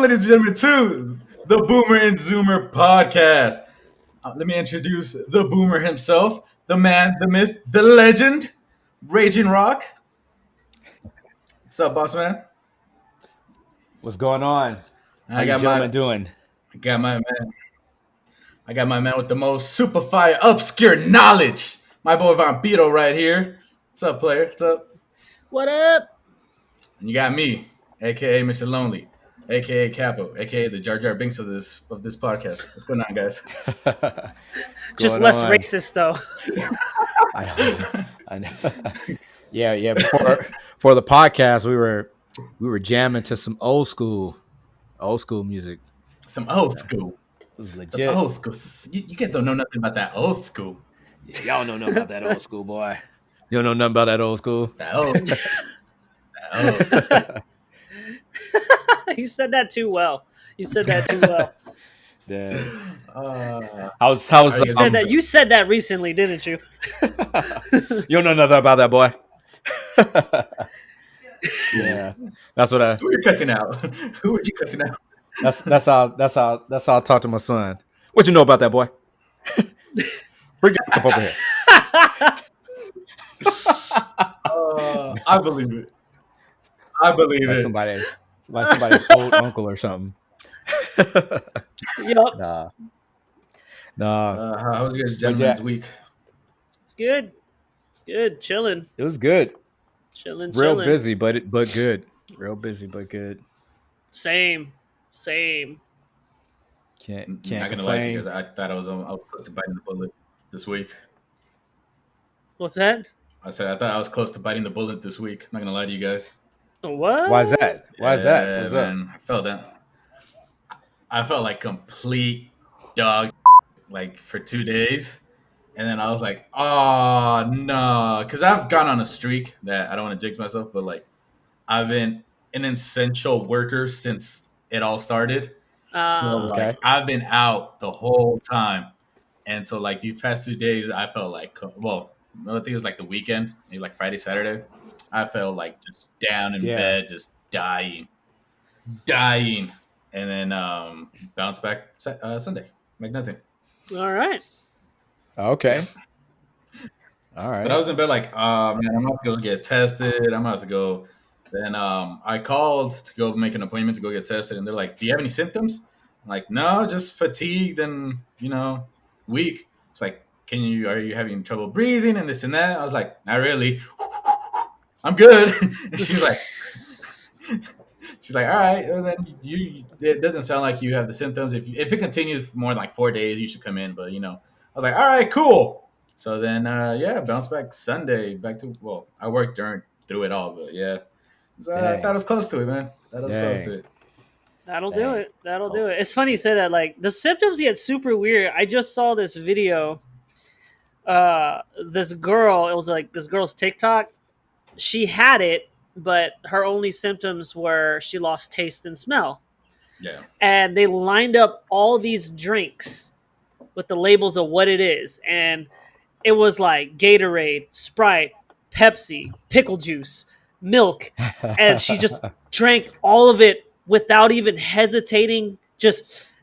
ladies and gentlemen, to the Boomer and Zoomer podcast. Let me introduce the Boomer himself, the man, the myth, the legend, Raging Rock. What's up, boss man? What's going on? How you gentlemen doing? I got my man. I got my man with the most super fire obscure knowledge. My boy Vampiro right here. What's up, player? What's up? What up? And you got me, aka Mr. Lonely, aka Capo, aka the Jar Jar Binks of this podcast. What's going on, guys? Just less racist, though. I know. Yeah. Before the podcast, we were jamming to some old school music. Some old school. It was legit. Some old school. You guys don't know nothing about that old school. Yeah, y'all don't know nothing about that old school, boy. You don't know nothing about that old school. That old. You said that too well. Yeah. You said that recently, didn't you? You don't know nothing about that, boy. Yeah, that's what I. Who are you cussing out? Who are you cussing out? That's how I talk to my son. What you know about that, boy? Bring your ass up over here. I believe it. That's somebody's old uncle or something. Yup. Nah. How was your guys' gentleman's week? It's good. Chilling. It was good. Chilling. Real busy, but good. Real busy, but good. Same. Can't I'm not gonna lie to you guys. I thought I was close to biting the bullet this week. What's that? I said I thought I was close to biting the bullet this week. I'm not gonna lie to you guys. What? Why is that? What's man, up? I felt like complete dog like for 2 days. And then I was like, oh no. Because I've gone on a streak that I don't want to jinx myself, but like I've been an essential worker since it all started. Okay. I've been out the whole time. And so like these past 2 days, I felt like, well, I think it was like the weekend, maybe like Friday, Saturday. I felt like just down in bed, just dying. And then bounce back Sunday, like nothing. All right. Okay. All right. But I was in bed like, man, I'm going to have to go get tested. I'm going to have to go. Then I called to go make an appointment to go get tested. And they're like, do you have any symptoms? I'm like, no, just fatigued and, weak. It's like, are you having trouble breathing and this and that? I was like, not really. I'm good. And she's like, all right. Well, then it doesn't sound like you have the symptoms. If it continues for more than like 4 days, you should come in. But, I was like, all right, cool. So then, bounce back Sunday I worked through it all, but yeah. I thought I was close to it, man. Close to it. That'll do it. It's funny you say that. Like the symptoms get super weird. I just saw this video. This girl, it was like this girl's TikTok. She had it, but her only symptoms were she lost taste and smell. Yeah. And they lined up all these drinks with the labels of what it is. And it was like Gatorade, Sprite, Pepsi, pickle juice, milk. And she just drank all of it without even hesitating.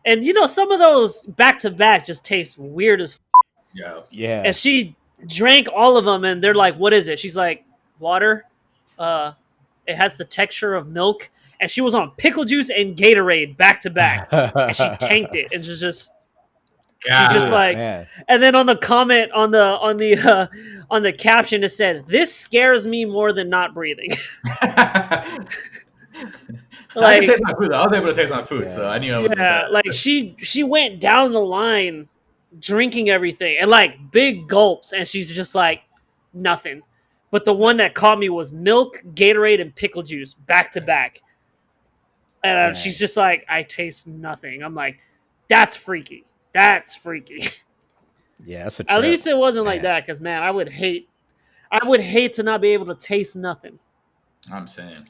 And some of those back to back just taste weird as Yeah. And she drank all of them and they're like, what is it? She's like, water. It has the texture of milk. And she was on pickle juice and Gatorade back to back. And she tanked it. And just like, man. And then on the comment on the caption it said, "This scares me more than not breathing." I can taste my food. I was able to taste my food, so I knew I was. Yeah, like she went down the line, drinking everything and like big gulps, and she's just like nothing. But the one that caught me was milk, Gatorade, and pickle juice back to back. And she's just like, I taste nothing. I'm like, that's freaky. Yeah, that's a trip. At least it wasn't like that, because man, I would hate to not be able to taste nothing. I'm saying.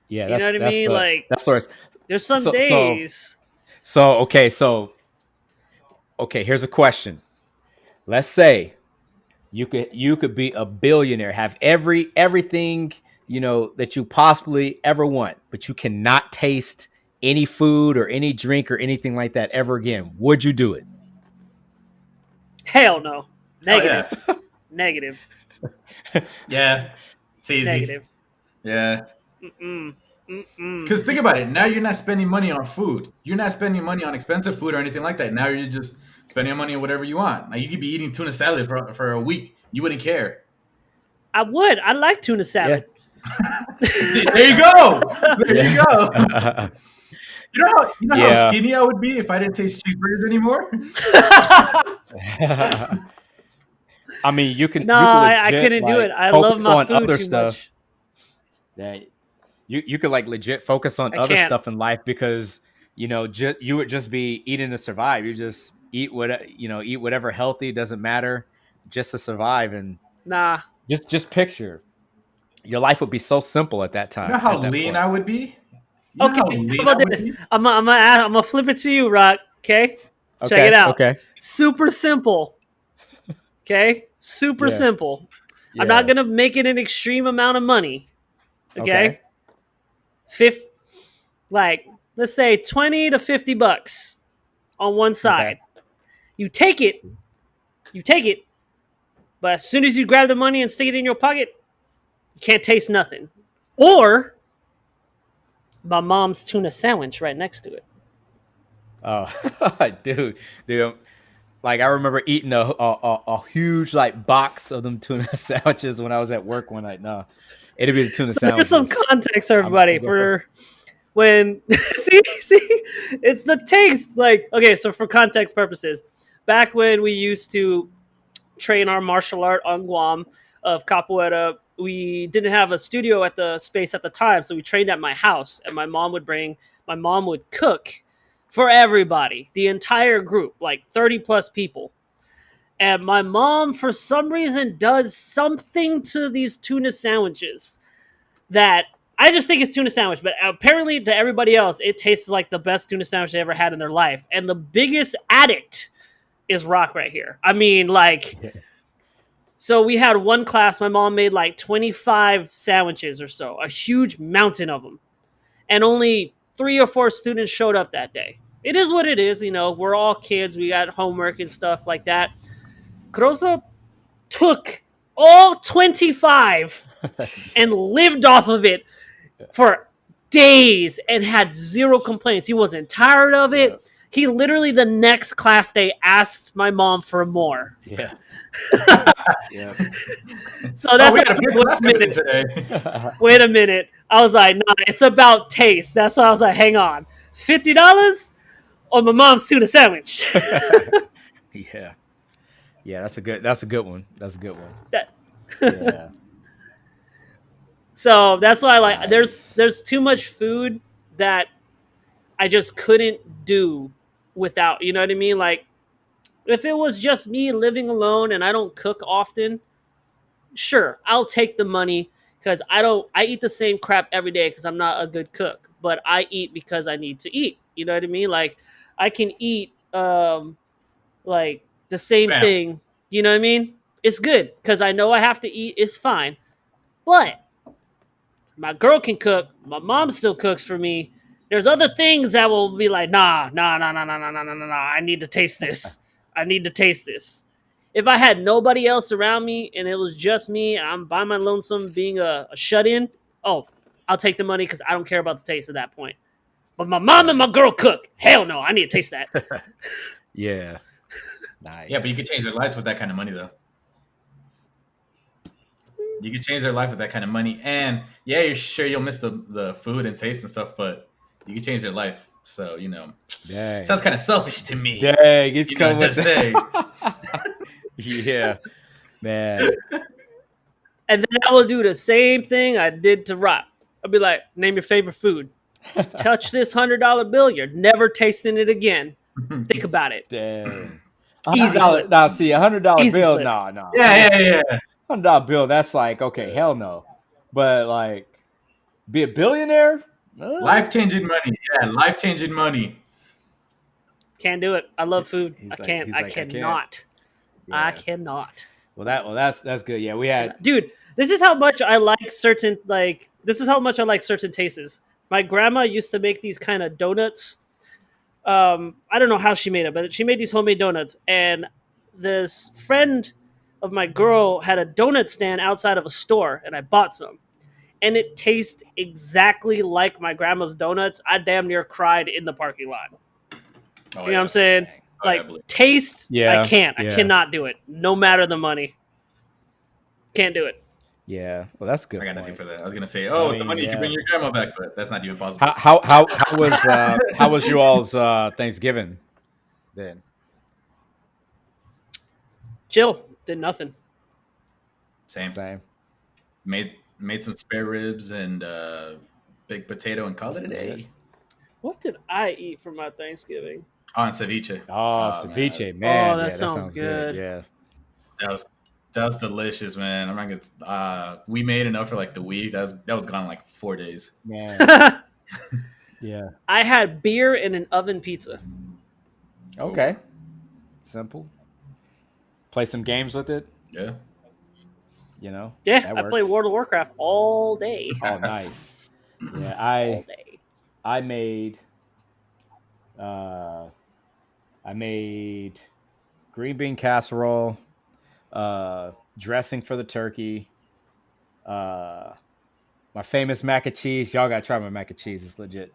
Yeah, you know what I mean? Like that's where there's some days. Okay, here's a question. Let's say you could be a billionaire, have everything that you possibly ever want, but you cannot taste any food or any drink or anything like that ever again, would you do it? Hell no. Oh yeah, Negative. yeah. It's easy. Negative. Yeah. Mm-mm. Mm-mm. Because think about it. Now you're not spending money on food. You're not spending money on expensive food or anything like that. Now you're just spending money on whatever you want. Now you could be eating tuna salad for a week. You wouldn't care. I would. I like tuna salad. There you go. There you go. Yeah. You know how Yeah. skinny I would be if I didn't taste cheeseburgers anymore? I mean, you can. No, you can I legit, couldn't do like, it. I love focus my on food other too stuff. much. Yeah, you could like legit focus on I other can't. stuff in life because you would just be eating to survive. You just eat eat whatever healthy, doesn't matter, just to survive. And Nah. just picture your life would be so simple at that time. You know how at that lean point. I would be? You know Okay, how how lean I about would this? be? I'm gonna flip it to you, Rock. Okay, check it out. Okay. Super simple. Okay, super Yeah. simple. Yeah. I'm not gonna make it an extreme amount of money. Okay, like let's say $20 to $50 on one side. You take it, but as soon as you grab the money and stick it in your pocket, you can't taste nothing. Or my mom's tuna sandwich right next to it. Oh, dude. Like I remember eating a huge like box of them tuna sandwiches when I was at work one night. No, it'd be the tuna So sandwiches. here's some context for everybody I'm for when see it's the taste. Like, okay, so for context purposes, back when we used to train our martial art on Guam of capoeira, we didn't have a studio at the space at the time, so we trained at my house, and my mom would cook for everybody, the entire group, like 30 plus people. And my mom, for some reason, does something to these tuna sandwiches that I just think it's tuna sandwich, but apparently to everybody else, it tastes like the best tuna sandwich they ever had in their life. And the biggest addict is Rock right here. I mean, like, so we had one class, my mom made like 25 sandwiches or so, a huge mountain of them. And only 3 or 4 students showed up that day. It is what it is, we're all kids, we got homework and stuff like that. Krosa took all 25 and lived off of it for days and had 0 complaints. He wasn't tired of it. Yeah. He literally the next class day asked my mom for more. Yeah. Yeah. So that's we had a big class coming today. Wait a minute. I was like, nah, it's about taste. That's why I was like, hang on. $50 or my mom's tuna sandwich. Yeah. Yeah, that's a good one. That's a good one. Yeah. So that's why there's too much food that I just couldn't do without, you know what I mean? Like if it was just me living alone and I don't cook often, sure, I'll take the money because I eat the same crap every day because I'm not a good cook, but I eat because I need to eat. You know what I mean? Like I can eat like the same thing. You know what I mean? It's good because I know I have to eat. It's fine. But my girl can cook. My mom still cooks for me. There's other things that will be like, nah. I need to taste this. I need to taste this. If I had nobody else around me and it was just me and I'm by my lonesome being a shut-in, I'll take the money because I don't care about the taste at that point. But my mom and my girl cook. Hell no, I need to taste that. Yeah. Nice. Yeah, but you could change their lives with that kind of money, though. You could change their life with that kind of money. And, yeah, you're sure you'll miss the food and taste and stuff, but you can change their life. So, Dang. Sounds kind of selfish to me. Dang, it's coming to say. Yeah, man. And then I will do the same thing I did to Rock. I'll be like, name your favorite food. Touch this $100 bill, you're never tasting it again. Think about it. Dang. Easy. Now, see, $100 bill, flip. no. Yeah. $100 bill, that's like, okay, hell no. But like, be a billionaire? Life-changing money. Yeah, life-changing money. Can't do it. I love food. I cannot. Yeah. I cannot. Well, that's good. Yeah, we had. Dude, this is how much I like certain tastes. My grandma used to make these kind of donuts. I don't know how she made it, but she made these homemade donuts. And this friend of my girl had a donut stand outside of a store, and I bought some. And it tastes exactly like my grandma's donuts. I damn near cried in the parking lot. Oh, You know what I'm saying? Oh, yeah, Like, taste, Yeah, I can't. I yeah. cannot do it. No matter the money. Can't do it. Yeah, well, that's a good. I got nothing point. for that. I was gonna say, oh, I the mean, money you yeah. can bring your grandma back, but that's not even possible. How was you all's Thanksgiving then? Chill. Did nothing. Same. Same. Made some spare ribs and big potato and call it a day. What did I eat for my Thanksgiving? Oh, and ceviche. Oh, ceviche, man. Oh, that Yeah, sounds good. Yeah. That was delicious, man. I'm not gonna. We made enough for like the week. That was gone in like 4 days. Man. Yeah. I had beer and an oven pizza. Okay. Simple. Play some games with it. Yeah. You know. Yeah, that I works. played World of Warcraft all day. Oh, nice. Yeah, All day. I made green bean casserole, dressing for the turkey, my famous mac and cheese. Y'all gotta try my mac and cheese; it's legit.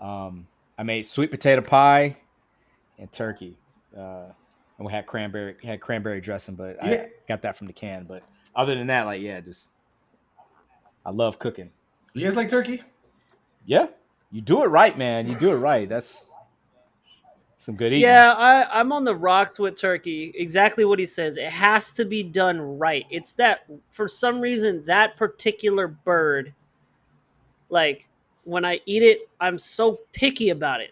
I made sweet potato pie and turkey, and we had cranberry dressing, but Yeah. I got that from the can. But other than that, I love cooking. You guys like turkey? Yeah, you do it right, man. You do it right. That's some good eating. Yeah, I'm on the rocks with turkey. Exactly what he says. It has to be done right. It's that, for some reason, that particular bird, like, when I eat it, I'm so picky about it.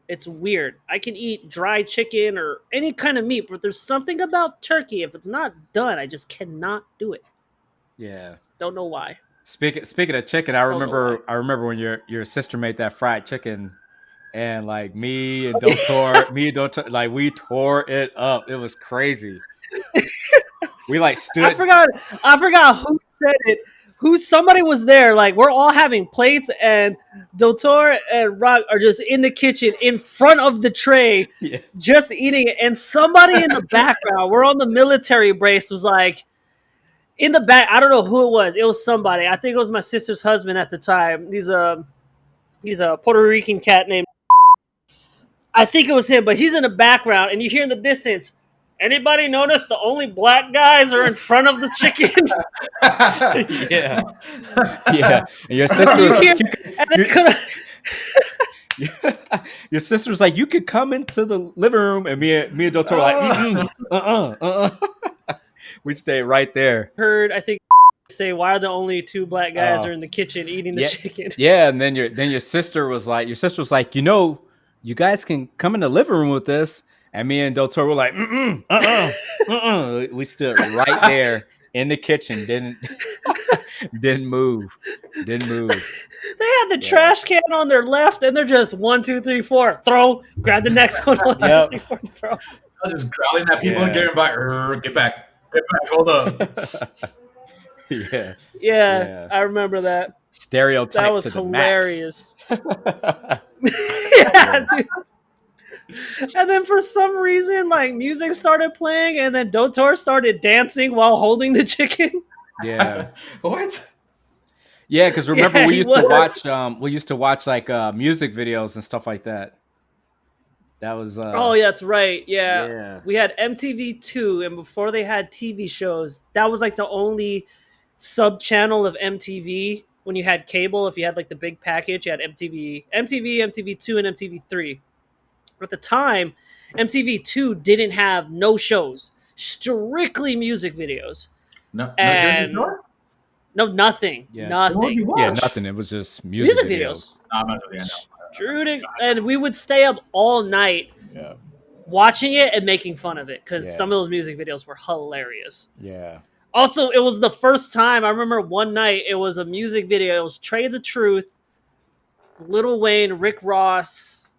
It's weird. I can eat dry chicken or any kind of meat, but there's something about turkey. If it's not done, I just cannot do it. Yeah. Don't know why. Speaking of chicken, I remember when your sister made that fried chicken, and like me and Dotor, like we tore it up. It was crazy. We like stood. I forgot who said it. Somebody was there. Like, we're all having plates, and Dotor and Rock are just in the kitchen in front of the tray, Yeah. just eating it. And somebody in the background, we're on the military base, was like, in the back, I don't know who it was. It was somebody. I think it was my sister's husband at the time. He's a Puerto Rican cat named. I think it was him, but he's in the background, and you hear in the distance. Anybody notice the only black guys are in front of the chicken? Yeah. Yeah. And your sister was like, your sister's like, you could come into the living room, and me and Dotor were like, we stayed right there. Heard, I think, say, why are the only two black guys are in the kitchen eating the chicken? Yeah, and then your sister was like, you guys can come in the living room with us. And me and Dotor were like, We stood right there in the kitchen, didn't move. They had the trash can on their left, and they're just 1, 2, 3, 4, throw, grab the next one, 1, 2, 3, 4, throw. I was just growling at people and getting back. Get back, hold up. Yeah, I remember that. Stereotype. That was to the hilarious. max. Yeah, dude. And then for some reason, like, music started playing, and then Dotor started dancing while holding the chicken. Yeah. What? Yeah, because remember we used to watch like music videos and stuff like that. That was oh yeah, that's right. Yeah. We had MTV2, and before they had TV shows, that was like the only sub channel of MTV. When you had cable, if you had like the big package, you had MTV, MTV2, and MTV3. But at the time, MTV2 didn't have no shows, strictly music videos. No Jersey Shore? No, nothing. Yeah. Nothing. Yeah, nothing. It was just music videos. And we would stay up all night watching it and making fun of it, because some of those music videos were hilarious. Yeah. Also, it was the first time, I remember one night, it was a music video. It was Trey the Truth, Lil Wayne, Rick Ross.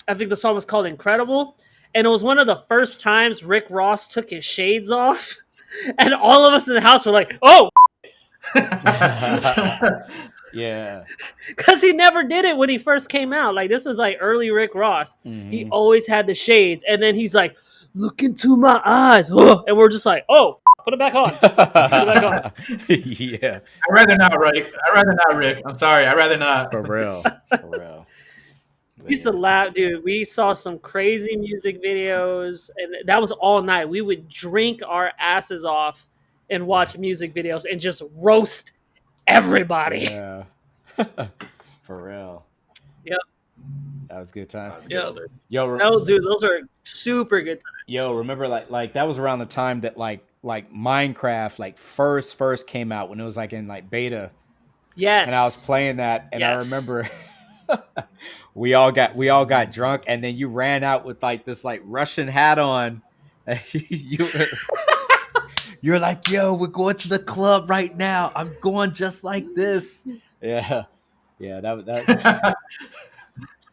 I think the song was called Incredible. And it was one of the first times Rick Ross took his shades off. And all of us in the house were like, oh! Yeah. Because he never did it when he first came out. Like, this was like early Rick Ross. He always had the shades. And then he's like, look into my eyes. And we're just like, oh, put it back on. Put it back on. Yeah. I'd rather not, Rick. I'd rather not, Rick. I'm sorry. I'd rather not. For real. For real. We used to laugh, dude. We saw some crazy music videos, and that was all night. We would drink our asses off and watch music videos and just roast everybody. Yeah. For real. Yep. That was a good time. Yep. Yo, No, dude, those are super good times. Yo, remember like that was around the time that like Minecraft like first came out when it was like in like beta. Yes. And I was playing that, and I remember we all got drunk, and then you ran out with like this like Russian hat on. you were like, "Yo, we're going to the club right now. I'm going just like this." Yeah, that.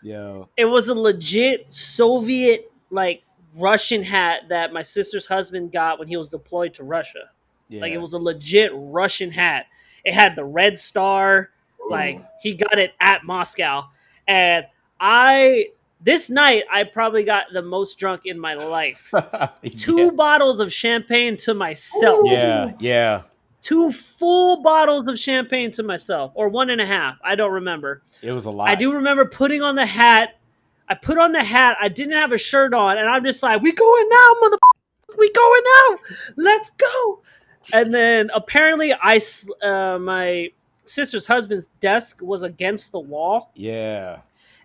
Yo, it was a legit Soviet like Russian hat that my sister's husband got when he was deployed to Russia. yeah. Like, it was a legit Russian hat. It had the red star. Like, he got it at Moscow. And this night, I probably got the most drunk in my life. 2 bottles of champagne to myself. Yeah. 2 full bottles of champagne to myself. Or 1.5. I don't remember. It was a lot. I do remember putting on the hat. I put on the hat. I didn't have a shirt on. And I'm just like, we going now, motherfuckers. We going now. Let's go. And then apparently my sister's husband's desk was against the wall. Yeah.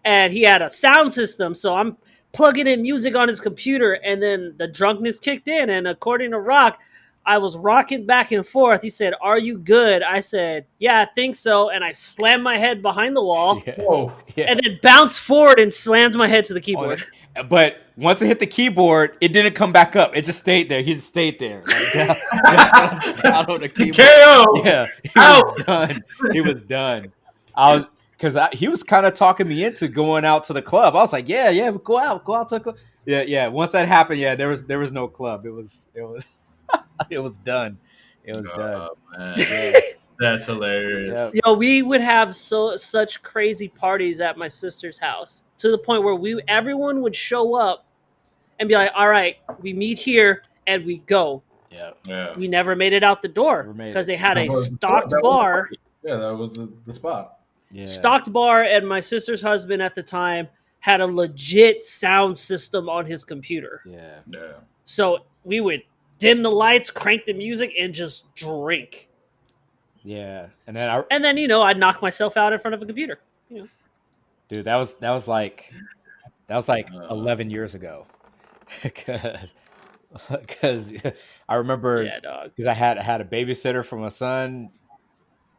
And he had a sound system. So I'm plugging in music on his computer. And then the drunkenness kicked in. And according to Rock, I was rocking back and forth. He said, "Are you good?" I said, "Yeah, I think so." And I slammed my head behind the wall. Yeah. Whoa. Yeah. And then bounced forward and slammed my head to the keyboard. But once it hit the keyboard, it didn't come back up. It just stayed there. He just stayed there. Like, down on the keyboard. KO. Yeah. He was done. He was done. Because he was kind of talking me into going out to the club. I was like, yeah, go out to the club. Yeah. Once that happened, there was no club. It was it was done. It was done. Man. Yeah. That's hilarious. Yep. Yo, we would have such crazy parties at my sister's house, to the point where everyone would show up and be like, "All right, we meet here and we go." Yeah. We never made it out the door because they had a stocked bar. Yeah, that was the spot. Yeah. Stocked bar, and my sister's husband at the time had a legit sound system on his computer. Yeah. So we would dim the lights, crank the music, and just drink. Yeah. And then I'd knock myself out in front of a computer. dude, that was like 11 years ago. Because I remember, Yeah, dog. because I had a babysitter for my son,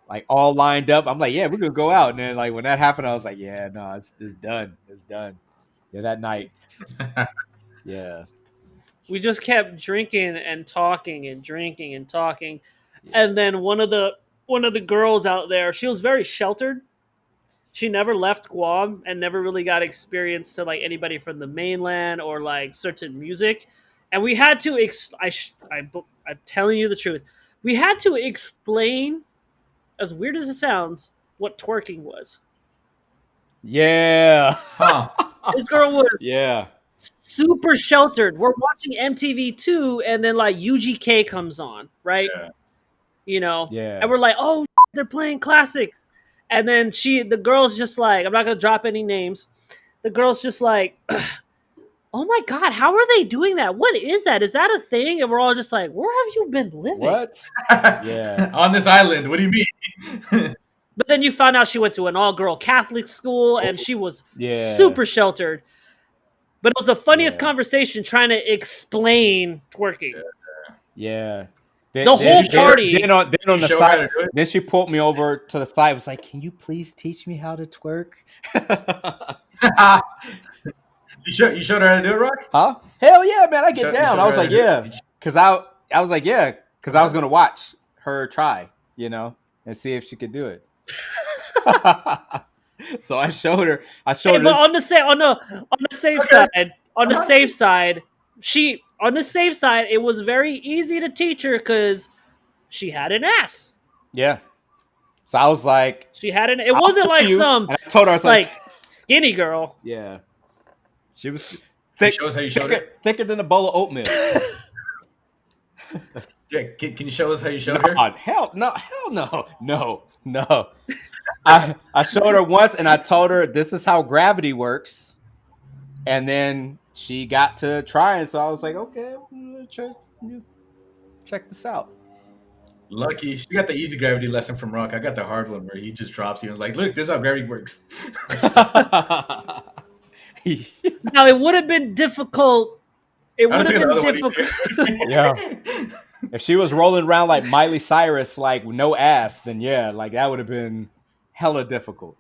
like all lined up. I'm like, yeah, we're gonna go out. And then like when that happened, I was like, yeah, no, it's done. It's done. Yeah, that night. Yeah. We just kept drinking and talking and drinking and talking. And then one of the girls out there, she was very sheltered. She never left Guam and never really got experience to like anybody from the mainland or like certain music. And we had to I'm telling you the truth. We had to explain, as weird as it sounds, what twerking was. Yeah. Huh. This girl was Yeah. super sheltered. We're watching MTV2, and then like UGK comes on, right? Yeah. Yeah. And we're like, oh, they're playing classics. And then the girl's just like, I'm not gonna drop any names. The girl's just like, oh my God, how are they doing that? What is that? Is that a thing? And we're all just like, where have you been living? What? Yeah. On this island. What do you mean? But then you found out she went to an all-girl Catholic school, and she was super sheltered. But it was the funniest conversation trying to explain twerking. Yeah. The whole party. Then on the Show her how side, to do it? then she pulled me over to the side. Was like, "Can you please teach me how to twerk?" You showed her how to do it, Rock? Huh? Hell yeah, man! I get You down. showed I was her like, how to do yeah, it? because I was gonna watch her try, and see if she could do it. So I showed her. But on the safe side, it was very easy to teach her because she had an ass. Yeah. So I was like, She had it. It I'll wasn't show like you. some And I told her, I was like, skinny girl. yeah. She was Can you thick, show us how you showed it? thicker than a bowl of oatmeal. Yeah, can you show us how you showed her? Hell no. I showed her once and I told her this is how gravity works. And then she got to try it. So I was like, okay, check this out. Lucky she got the easy gravity lesson from Rock. I got the hard one where he just drops you and was like, "Look, this is how gravity works." Now it would have been difficult. It I'd would have have taken the been other one difficult. easier. Yeah. If she was rolling around like Miley Cyrus, like no ass, then yeah, like that would have been hella difficult.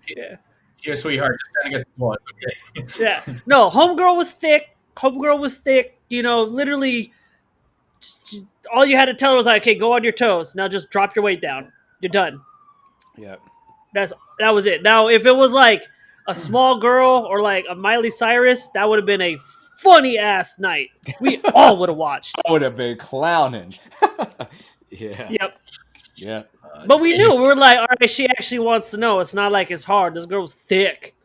Yeah. Here, sweetheart, just stand against the wall. It's okay. Yeah. No, homegirl was thick. Homegirl was thick. You know, literally, all you had to tell her was like, "Okay, go on your toes. Now just drop your weight down. You're done." Yeah. That was it. Now, if it was like a small girl or like a Miley Cyrus, that would have been a funny ass night. We all would have watched. I would have been clowning. Yeah. Yep. Yeah. But we knew. We were like, all right, she actually wants to know. It's not like it's hard. This girl's thick.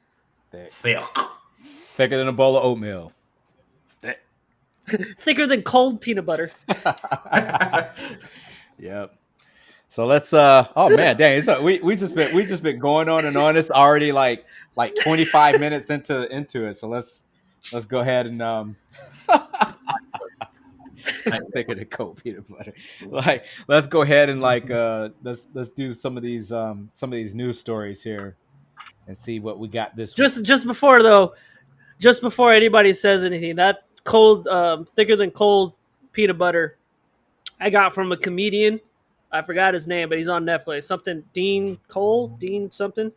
Thick. Thicker than a bowl of oatmeal. Thicker than cold peanut butter. Yep. So let's oh man, dang, it's, we just been going on and on. It's already like 25 minutes into it. So let's go ahead and thicker than cold peanut butter. Like let's go ahead and like let's do some of these news stories here and see what we got this week. Just before anybody says anything, that cold thicker than cold peanut butter I got from a comedian. I forgot his name, but he's on Netflix. Something Dean something.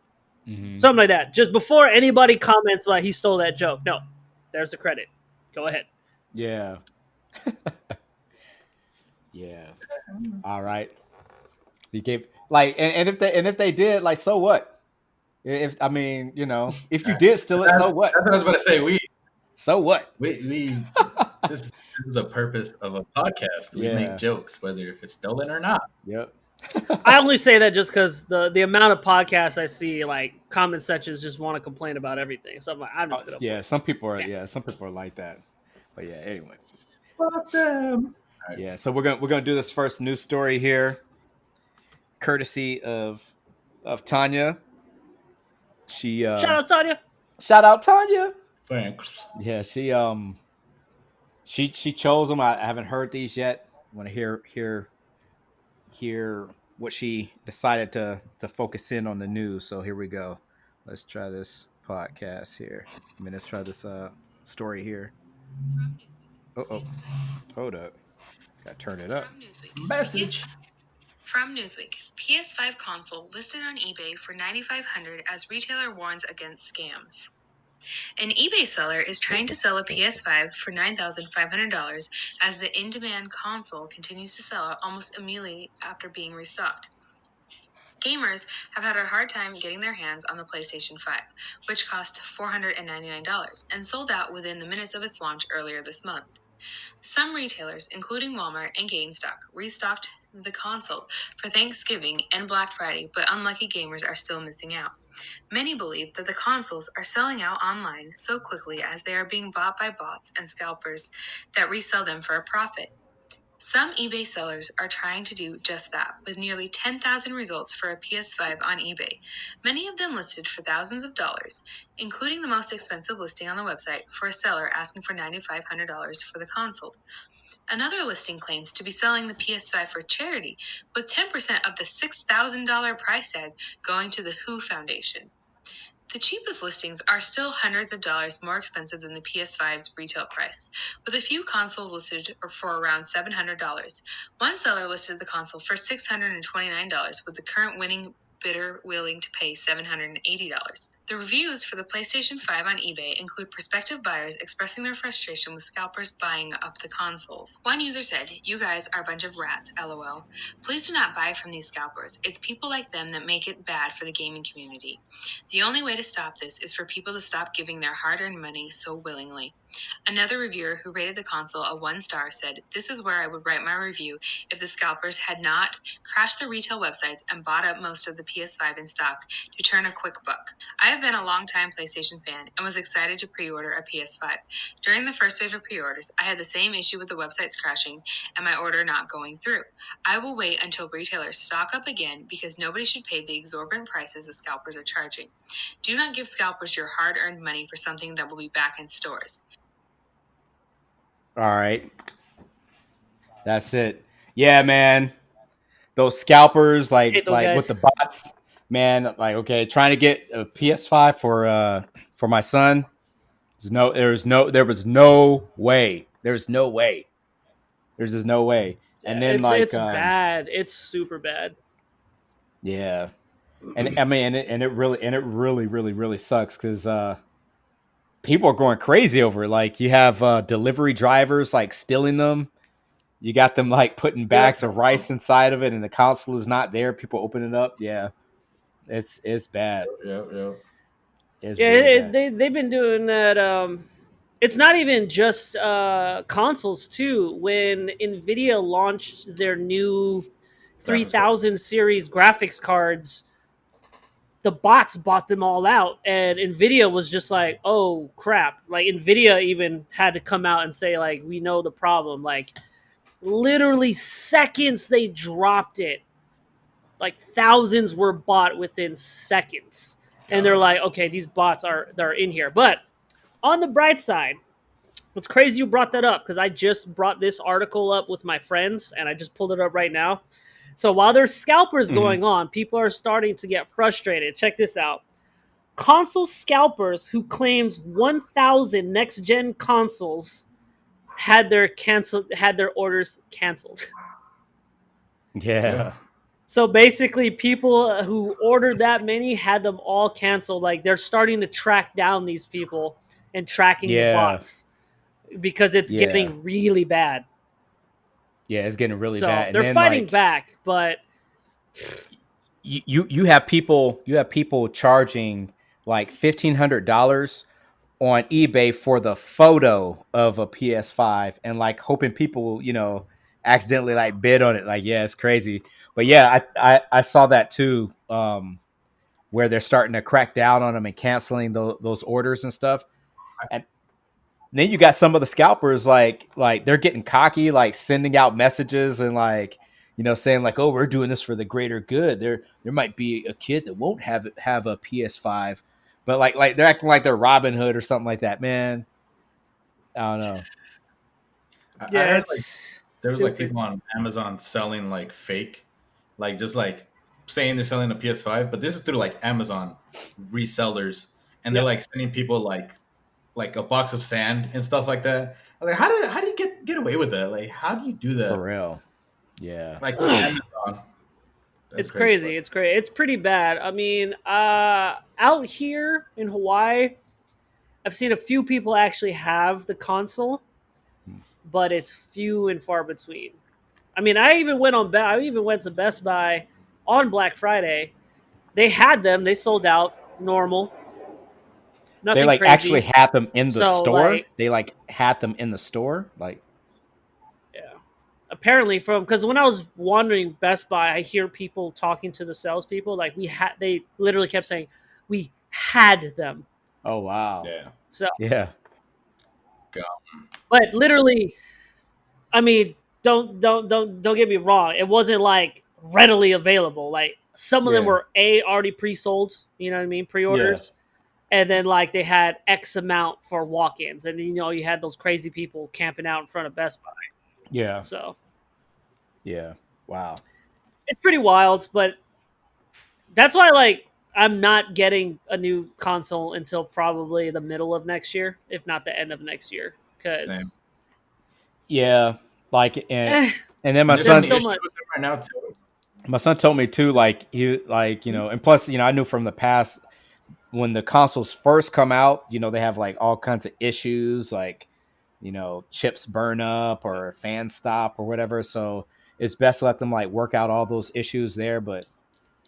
Mm-hmm. Something like that. Just before anybody comments like he stole that joke. No. There's the credit. Go ahead. Yeah. Yeah. All right. You gave like and if they did, like, so what? If I mean, you know, if you did steal it, so what? That's what I was about to say. So what? We this is the purpose of a podcast. We Yeah. make jokes, whether if it's stolen or not. Yep. I only say that just because the amount of podcasts I see, like comment sections, just want to complain about everything. So I'm like, I'm just gonna. Yeah, some people are like that. But yeah, anyway. Fuck them. Right. Yeah, so we're gonna do this first news story here, courtesy of Tanya. She Shout out Tanya. Shout out Tanya. Thanks. Yeah, she chose them. I haven't heard these yet. I want to hear what she decided to focus in on the news. So here we go. Let's try this podcast here. I mean, let's try this story here. Oh, hold up. Gotta turn it up. Message. From Newsweek, PS5 console listed on eBay for $9,500 as retailer warns against scams. An eBay seller is trying to sell a PS5 for $9,500 as the in-demand console continues to sell out almost immediately after being restocked. Gamers have had a hard time getting their hands on the PlayStation 5, which cost $499 and sold out within the minutes of its launch earlier this month. Some retailers, including Walmart and GameStop, restocked the console for Thanksgiving and Black Friday, but unlucky gamers are still missing out. Many believe that the consoles are selling out online so quickly as they are being bought by bots and scalpers that resell them for a profit. Some eBay sellers are trying to do just that, with nearly 10,000 results for a PS5 on eBay, many of them listed for thousands of dollars, including the most expensive listing on the website for a seller asking for $9,500 for the console. Another listing claims to be selling the PS5 for charity, with 10% of the $6,000 price tag going to the WHO Foundation. The cheapest listings are still hundreds of dollars more expensive than the PS5's retail price, with a few consoles listed for around $700. One seller listed the console for $629, with the current winning bidder willing to pay $780. The reviews for the PlayStation 5 on eBay include prospective buyers expressing their frustration with scalpers buying up the consoles. One user said, "You guys are a bunch of rats, lol. Please do not buy from these scalpers. It's people like them that make it bad for the gaming community. The only way to stop this is for people to stop giving their hard-earned money so willingly." Another reviewer who rated the console a 1 star said, "This is where I would write my review if the scalpers had not crashed the retail websites and bought up most of the PS5 in stock to turn a quick buck. I have been a long-time PlayStation fan and was excited to pre-order a PS5. During the first wave of pre-orders, I had the same issue with the websites crashing and my order not going through. I will wait until retailers stock up again because nobody should pay the exorbitant prices the scalpers are charging. Do not give scalpers your hard-earned money for something that will be back in stores." All right. That's it. Yeah, man. Those scalpers, Hate those like guys. with the bots, man. Like, okay, trying to get a PS5 for my son. There was no way. There's no way. There's just no way. And then it's bad. It's super bad. yeah, and I mean, it really sucks because people are going crazy over it. Like, you have delivery drivers like stealing them. You got them like putting bags of rice inside of it, and the console is not there. People open it up. Yeah, it's bad. Yeah. It's Yeah, really bad. they've been doing that. It's not even just consoles too. When Nvidia launched their new 3000 series graphics cards, the bots bought them all out, and Nvidia was just like, "Oh crap!" Like, Nvidia even had to come out and say, like, "We know the problem." Like, literally seconds they dropped it. Like, thousands were bought within seconds, and they're like, "Okay, these bots they're in here." But on the bright side, it's crazy you brought that up because I just brought this article up with my friends, and I just pulled it up right now. So while there's scalpers going on, people are starting to get frustrated. Check this out. Console scalpers who claims 1,000 next-gen consoles had their orders canceled. Yeah. So basically, people who ordered that many had them all canceled. Like, they're starting to track down these people and tracking the bots because it's getting really bad. Yeah, it's getting really So bad. And they're then, fighting like, back, but you have people charging like $1,500 on eBay for the photo of a PS5 and like hoping people, accidentally like bid on it. Like, yeah, it's crazy. But yeah, I saw that too, where they're starting to crack down on them and canceling those orders and stuff. And then you got some of the scalpers like they're getting cocky, like sending out messages and like, saying like, "Oh, we're doing this for the greater good. There might be a kid that won't have a PS5," but like they're acting like they're Robin Hood or something like that. Man, I don't know. I heard like there was like people on Amazon selling like fake, like just like saying they're selling a PS5, but this is through like Amazon resellers, and they're like sending people like a box of sand and stuff like that. I was like, how do you get away with that? Like, how do you do that? For real. Yeah. Like Amazon. It's crazy. It's crazy. It's pretty bad. I mean, out here in Hawaii, I've seen a few people actually have the console, but it's few and far between. I mean, I even went to Best Buy on Black Friday. They had them. They sold out. Normal. Nothing they like crazy. Actually had them in the store. Like, they like had them in the store. Like, yeah. Apparently, because when I was wandering Best Buy, I hear people talking to the salespeople. Like, they literally kept saying, "We had them." Oh wow. Yeah. So yeah. But literally, I mean, don't get me wrong. It wasn't like readily available. Like, some of them were already pre-sold. You know what I mean? Pre-orders. Yeah. And then like they had X amount for walk-ins, and then, you had those crazy people camping out in front of Best Buy. Yeah. So. Yeah. Wow. It's pretty wild, but that's why like I'm not getting a new console until probably the middle of next year, if not the end of next year. Because yeah, like and then my son so much right now too. My son told me too, like he and plus I knew from the past when the consoles first come out, you know, they have like all kinds of issues, like, you know, chips burn up or fan stop or whatever. So it's best to let them like work out all those issues there. But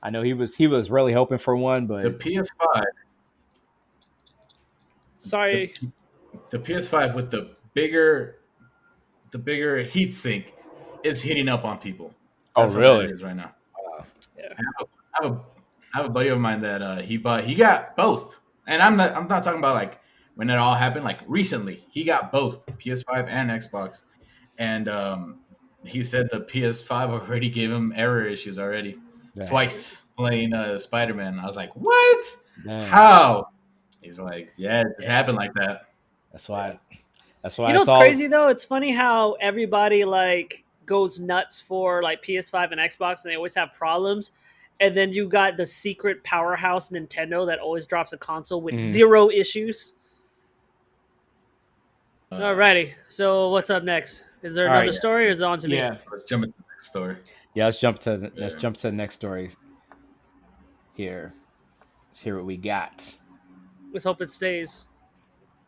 I know he was really hoping for one, The but PS5, the, Sorry. the PS5 with the bigger heat sink is heating up on people. oh That's how bad really? it is right now. Yeah. I have a, I have a buddy of mine that he got both, and I'm not talking about like when it all happened. Like recently, he got both PS5 and Xbox, and he said the PS5 already gave him error issues already Dang. twice playing Spider Man. I was like, what? Dang. How? He's like, yeah, it just happened like that. That's why. Yeah. That's why You know I what's saw. crazy though? It's funny how everybody like goes nuts for like PS5 and Xbox, and they always have problems. And then you got the secret powerhouse Nintendo that always drops a console with Mhm. 0 issues. Uh, Alrighty. So what's up next? Is there All another right. story, or is it on to me? Yeah. Let's jump into the next story. Yeah, let's jump to the Yeah. next story. Here, let's hear what we got. Let's hope it stays.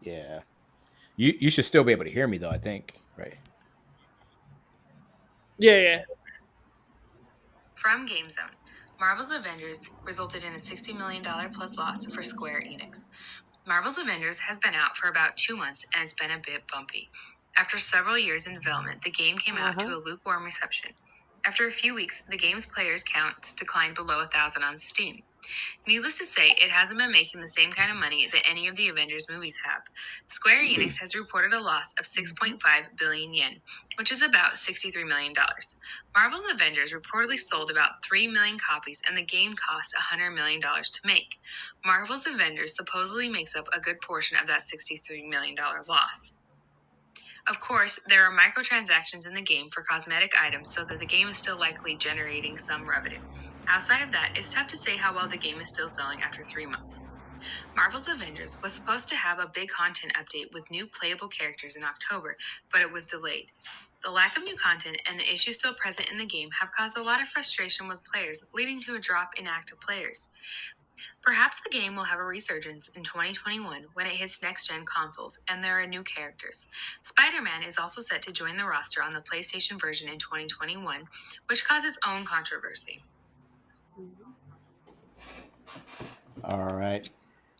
Yeah, you should still be able to hear me though. I think right. Yeah. From GameZone, Marvel's Avengers resulted in a $60 million plus loss for Square Enix. Marvel's Avengers has been out for about 2 months and it's been a bit bumpy. After several years in development, the game came out to a lukewarm reception. After a few weeks, the game's players counts declined below 1,000 on Steam. Needless to say, it hasn't been making the same kind of money that any of the Avengers movies have. Square Enix has reported a loss of 6.5 billion yen, which is about $63 million. Marvel's Avengers reportedly sold about 3 million copies and the game cost $100 million to make. Marvel's Avengers supposedly makes up a good portion of that $63 million loss. Of course, there are microtransactions in the game for cosmetic items, so that the game is still likely generating some revenue. Outside of that, it's tough to say how well the game is still selling after 3 months. Marvel's Avengers was supposed to have a big content update with new playable characters in October, but it was delayed. The lack of new content and the issues still present in the game have caused a lot of frustration with players, leading to a drop in active players. Perhaps the game will have a resurgence in 2021 when it hits next-gen consoles and there are new characters. Spider-Man is also set to join the roster on the PlayStation version in 2021, which caused its own controversy. All right.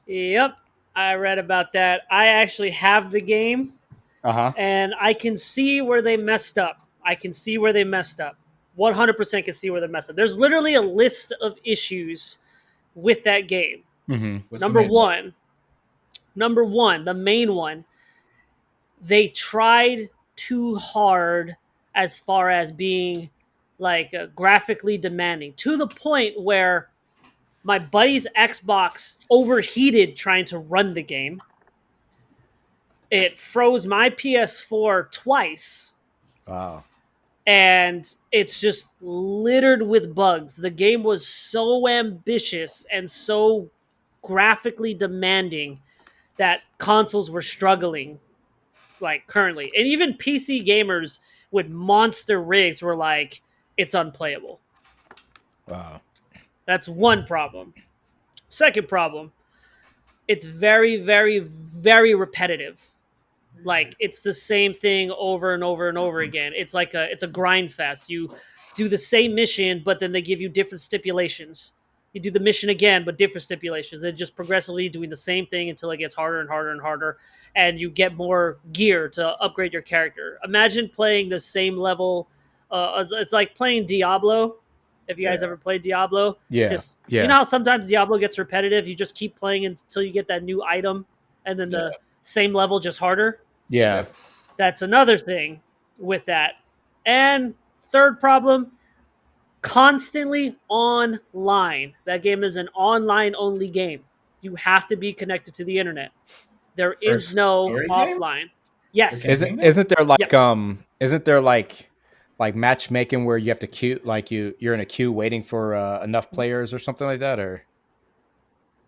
Yep. I read about that. I actually have the game, and I can see where they messed up. 100% can see where they messed up. There's literally a list of issues with that game. Mm-hmm. Number one, the main one, they tried too hard as far as being like graphically demanding, to the point where my buddy's Xbox overheated trying to run the game. It froze my PS4 twice. Wow. And it's just littered with bugs. The game was so ambitious and so graphically demanding that consoles were struggling like currently. And even PC gamers with monster rigs were like, it's unplayable. Wow. That's one problem. Second problem, it's very, very, very repetitive. Like it's the same thing over and over and over again. It's like it's a grind fest. You do the same mission, but then they give you different stipulations. You do the mission again, but different stipulations. They're just progressively doing the same thing until it gets harder and harder and harder, and you get more gear to upgrade your character. Imagine playing the same level. It's like playing Diablo. If you guys ever played Diablo, Yeah. you know how sometimes Diablo gets repetitive. You just keep playing until you get that new item, and then the same level just harder. Yeah. That's another thing with that. And third problem, constantly online. That game is an online only game. You have to be connected to the internet. There is no offline. Yes. Isn't there like isn't there like matchmaking where you have to queue, like you're in a queue waiting for enough players or something like that, or?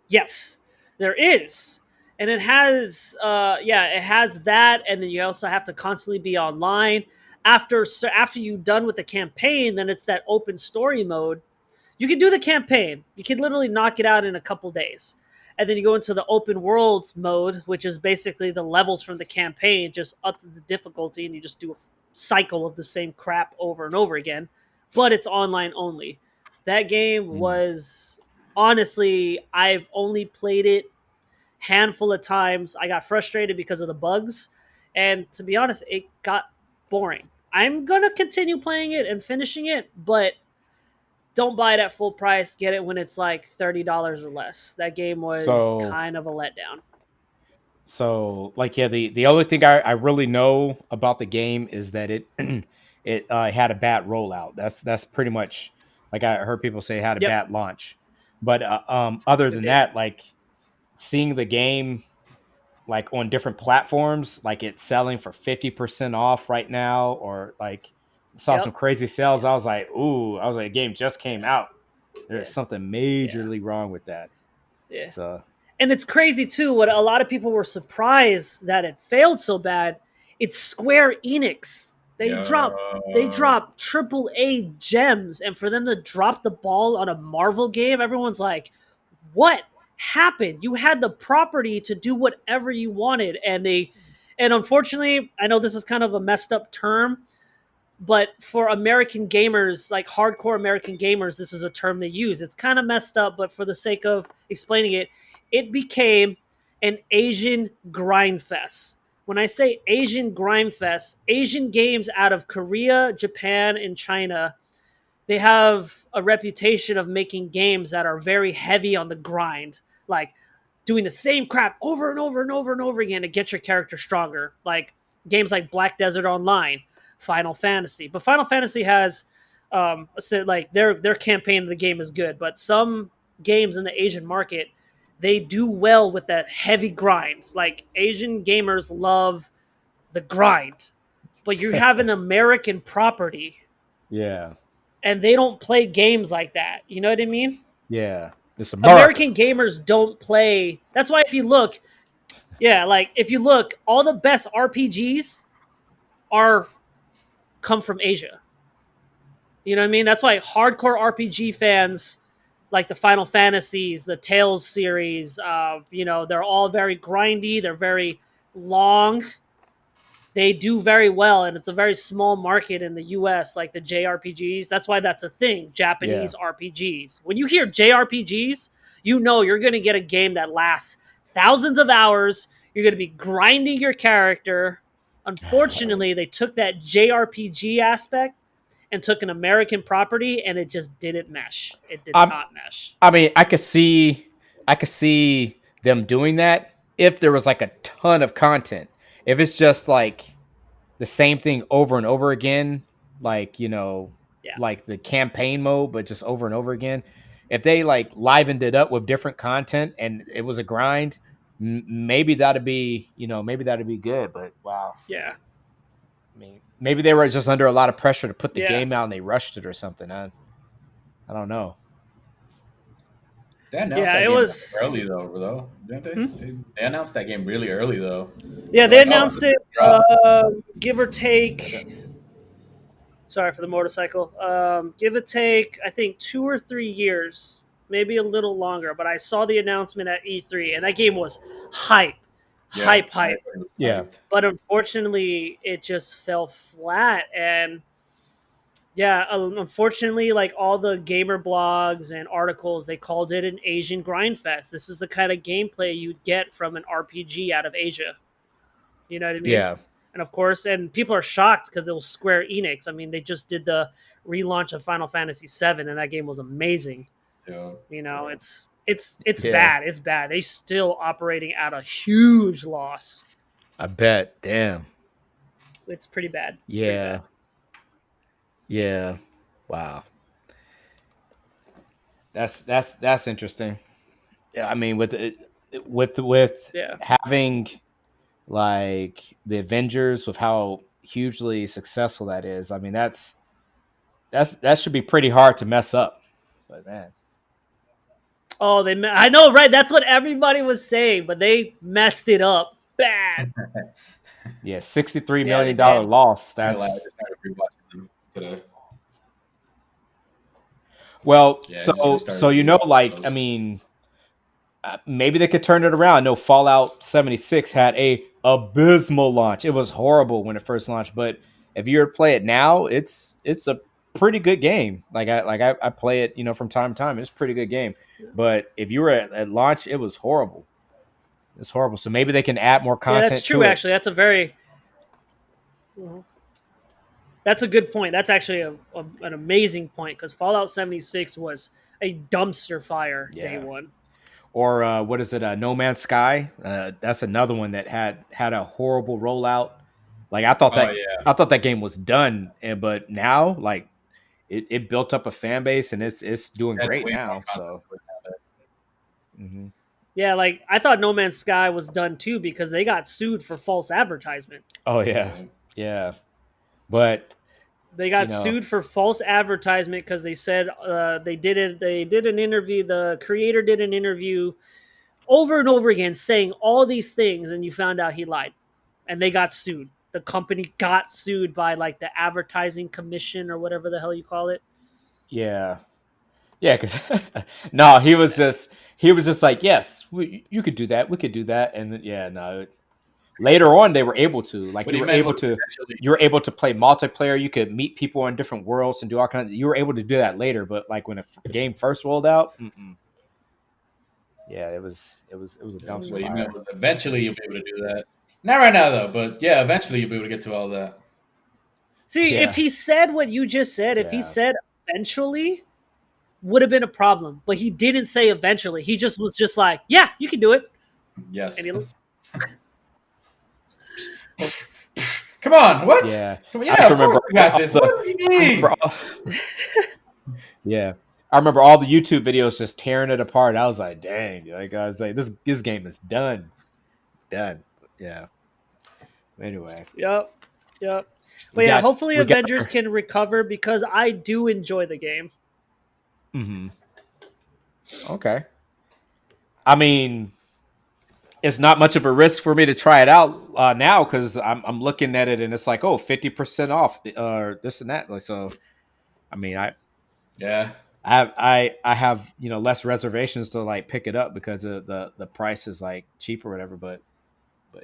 Yes, there is. And it has it has that, and then you also have to constantly be online. After you're done with the campaign, then it's that open story mode. You can do the campaign. You can literally knock it out in a couple days. And then you go into the open world mode, which is basically the levels from the campaign, just up to the difficulty, and you just do a cycle of the same crap over and over again. But it's online only. That game was honestly, I've only played it handful of times. I got frustrated because of the bugs, and to be honest, it got boring. I'm gonna continue playing it and finishing it, but don't buy it at full price. Get it when it's like $30 or less. That game was So kind of a letdown. So like yeah, the only thing I really know about the game is that it it had a bad rollout. That's pretty much like I heard people say it had a Yep, bad launch. But other it than did. that, like seeing the game like on different platforms, like it's selling for 50% off right now, or like saw some Yep. crazy sales. I was like, ooh, I was like, the game just came out. There's Yeah. something majorly wrong with that. Yeah. So And it's crazy too. What a lot of people were surprised that it failed so bad. It's Square Enix. They drop triple A gems, and for them to drop the ball on a Marvel game, everyone's like, "What happened? You had the property to do whatever you wanted," and unfortunately, I know this is kind of a messed up term, but for American gamers, like hardcore American gamers, this is a term they use. It's kind of messed up, but for the sake of explaining it, it became an Asian grind fest. When I say Asian grind fest, Asian games out of Korea, Japan, and China, they have a reputation of making games that are very heavy on the grind, like doing the same crap over and over and over and over again to get your character stronger. Like games like Black Desert Online, Final Fantasy. But Final Fantasy has like their campaign of the game is good, but some games in the Asian market, they do well with that heavy grind. Like Asian gamers love the grind. But you have an American property yeah, and they don't play games like that. You know what I mean? yeah, it's America. American gamers don't play. That's why if you look, yeah, like if you look, all the best RPGs are come from Asia. You know what I mean? That's why hardcore RPG fans like the Final Fantasies, the Tales series, they're all very grindy. They're very long. They do very well, and it's a very small market in the US, like the JRPGs. That's why that's a thing, Yeah. Japanese RPGs. When you hear JRPGs, you know you're going to get a game that lasts thousands of hours. You're going to be grinding your character. Unfortunately, they took that JRPG aspect and took an American property, and it just didn't mesh. It did I'm, not mesh. I mean, I could see them doing that if there was like a ton of content. If it's just like the same thing over and over again, like, Yeah. like the campaign mode, but just over and over again. If they like livened it up with different content and it was a grind, maybe that'd be good. But wow, Yeah. I mean, maybe they were just under a lot of pressure to put the Yeah. game out and they rushed it or something. I don't know. They announced Yeah, that it game was. early though, didn't they? They announced that game really early though. Yeah, They're they like, oh, announced it, drop. give or take. Sorry for the motorcycle. Give or take, I think 2 or 3 years, maybe a little longer. But I saw the announcement at E3, and that game was hype, Yeah, hype. everybody was Yeah. hyped. But unfortunately, it just fell flat. And yeah, unfortunately, like all the gamer blogs and articles, they called it an Asian grind fest. This is the kind of gameplay you'd get from an RPG out of Asia. You know what I mean? Yeah. And of course, and people are shocked because it was Square Enix. I mean, they just did the relaunch of Final Fantasy VII, and that game was amazing. Yeah. It's Yeah. bad. It's bad. They still operating at a huge loss. I bet. Damn. It's pretty bad. It's pretty Yeah. bad. Yeah. Wow. That's interesting. Yeah, I mean, with Yeah. having like the Avengers, with how hugely successful that is, I mean, that should be pretty hard to mess up. But man, Oh, I know, right? That's what everybody was saying, but they messed it up bad. yeah, $63 Yeah, they million did. loss. I That's just started rewatching them today. well. Yeah, I just So restarted like, I those. mean, maybe they could turn it around. I know Fallout 76 had a abysmal launch. It was horrible when it first launched, but if you were to play it now, it's a pretty good game. I play it, from time to time. It's a pretty good game. But if you were at launch, it was horrible. It's horrible. So maybe they can add more content. Yeah, that's true. To actually, that's that's a good point. That's actually an amazing point because Fallout 76 was a dumpster fire day one. Or what is it? No Man's Sky. That's another one that had a horrible rollout. Like I thought that game was done, but now like it built up a fan base and it's doing great now. So. Mm-hmm. Yeah, like I thought No Man's Sky was done too because they got sued for false advertisement. Oh yeah, but they got sued for false advertisement because they said they did an interview. The creator did an interview over and over again saying all these things, and you found out he lied, and they got sued. The company got sued by like the advertising commission or whatever the hell you call it. Yeah, because no, he was just like, yes, you could do that, we could do that, and no. Later on, they were able to you were able to play multiplayer. You could meet people on different worlds and do all kinds. You were able to do that later, but like when the game first rolled out, yeah, it was a dumpster fire. Eventually, you'll be able to do that. Not right now, though, but yeah, eventually you'll be able to get to all that. See, if he said what you just said, if he said eventually, would have been a problem. But he didn't say eventually. He just was just like, yeah, you can do it. Yes. Come on, what? Yeah. I remember we got this. What do you mean? Yeah. I remember all the YouTube videos just tearing it apart. I was like, dang. Like I was like, this game is done. Done. Yeah. Anyway. Yep. But hopefully Avengers can recover because I do enjoy the game. Mm-hmm. Okay. I mean, it's not much of a risk for me to try it out now because I'm looking at it and it's like, 50% off or this and that. Like, so, I mean, I have less reservations to like pick it up because of the price is like cheap or whatever. But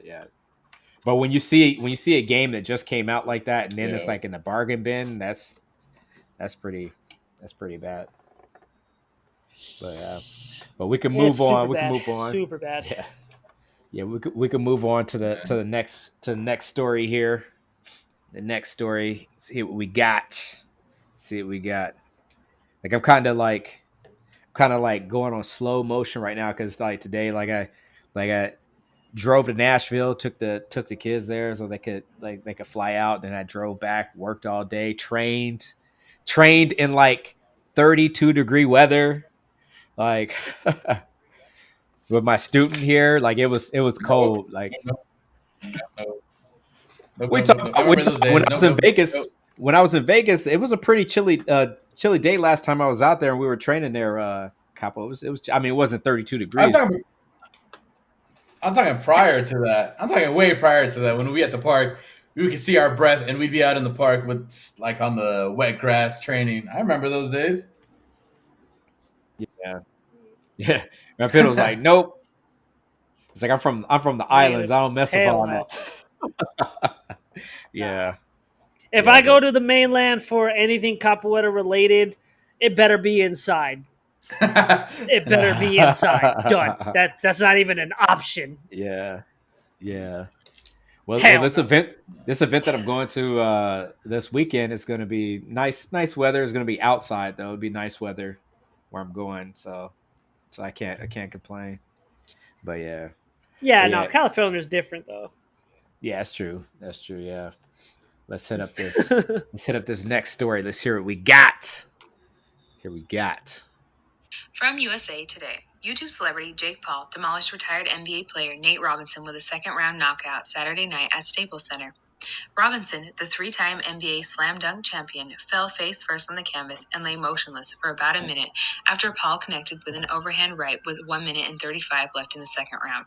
yeah. But when you see a game that just came out like that and then it's like in the bargain bin, that's pretty bad. But we can move on. We can move on. Super bad. Yeah. We can move on to the next story here. The next story. See what we got. Like I'm kind of like going on slow motion right now because like today, I drove to Nashville, took the kids there so they could fly out. Then I drove back, worked all day, trained in like 32-degree weather, like with my student here. Like it was cold. Like when I was in Vegas, it was a pretty chilly day last time I was out there and we were training there. Capo, it was. I mean, it wasn't 32 degrees. I'm talking prior to that. I'm talking way prior to that. When we at the park, we could see our breath, and we'd be out in the park with like on the wet grass training. I remember those days. Yeah. Vampiro was like, nope. It's like I'm from the islands. I don't mess with all that. Yeah. If I go to the mainland for anything capoeira related, it better be inside. It better be inside. Done. That's not even an option. Yeah. Well, this event that I'm going to this weekend is going to be nice weather. It's going to be outside though. It'll be nice weather where I'm going, so I can't complain. But yeah. No, California is different though. Yeah, that's true. Yeah. Let's hit up this next story. Let's hear what we got. From USA Today, YouTube celebrity Jake Paul demolished retired NBA player Nate Robinson with a second-round knockout Saturday night at Staples Center. Robinson, the three-time NBA slam dunk champion, fell face first on the canvas and lay motionless for about a minute after Paul connected with an overhand right with 1 minute and 35 left in the second round.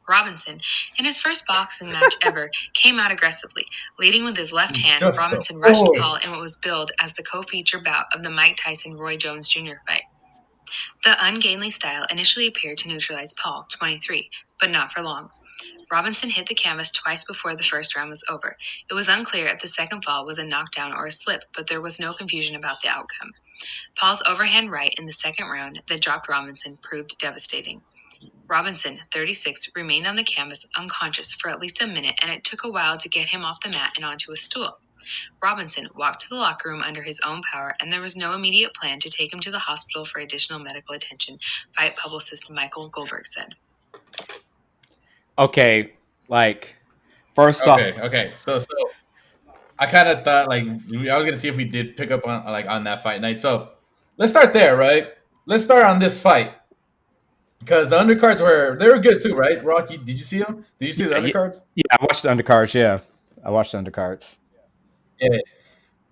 Robinson, in his first boxing match ever, came out aggressively. Leading with his left hand, Robinson rushed Paul in what was billed as the co-feature bout of the Mike Tyson-Roy Jones Jr. fight. The ungainly style initially appeared to neutralize Paul, 23, but not for long. Robinson hit the canvas twice before the first round was over. It was unclear if the second fall was a knockdown or a slip, but there was no confusion about the outcome. Paul's overhand right in the second round that dropped Robinson proved devastating. Robinson, 36, remained on the canvas unconscious for at least a minute, and it took a while to get him off the mat and onto a stool. Robinson walked to the locker room under his own power, and there was no immediate plan to take him to the hospital for additional medical attention, fight publicist Michael Goldberg said. Okay, like first off, Okay. So I kind of thought I was gonna see if we did pick up on that fight night. So let's start there, right? Let's start on this fight because the undercards they were good too, right? Rocky, did you see them? Did you see the undercards? yeah, I watched the undercards. Yeah, I watched the undercards. Yeah,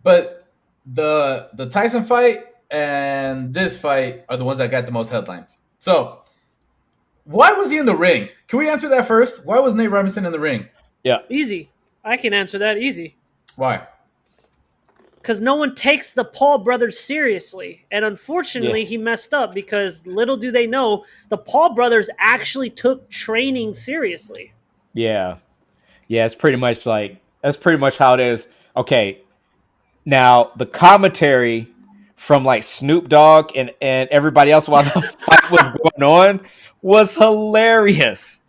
but the Tyson fight and this fight are the ones that got the most headlines. So why was he in the ring? Can we answer that first? Why was Nate Robinson in the ring? Yeah, Easy. I can answer that easy. Why? Because no one takes the Paul brothers seriously. And unfortunately, Yeah. he messed up because little do they know, the Paul brothers actually took training seriously. yeah. It's pretty much that's pretty much how it is. Okay, now the commentary from like Snoop Dogg and everybody else while the fight was going on was hilarious.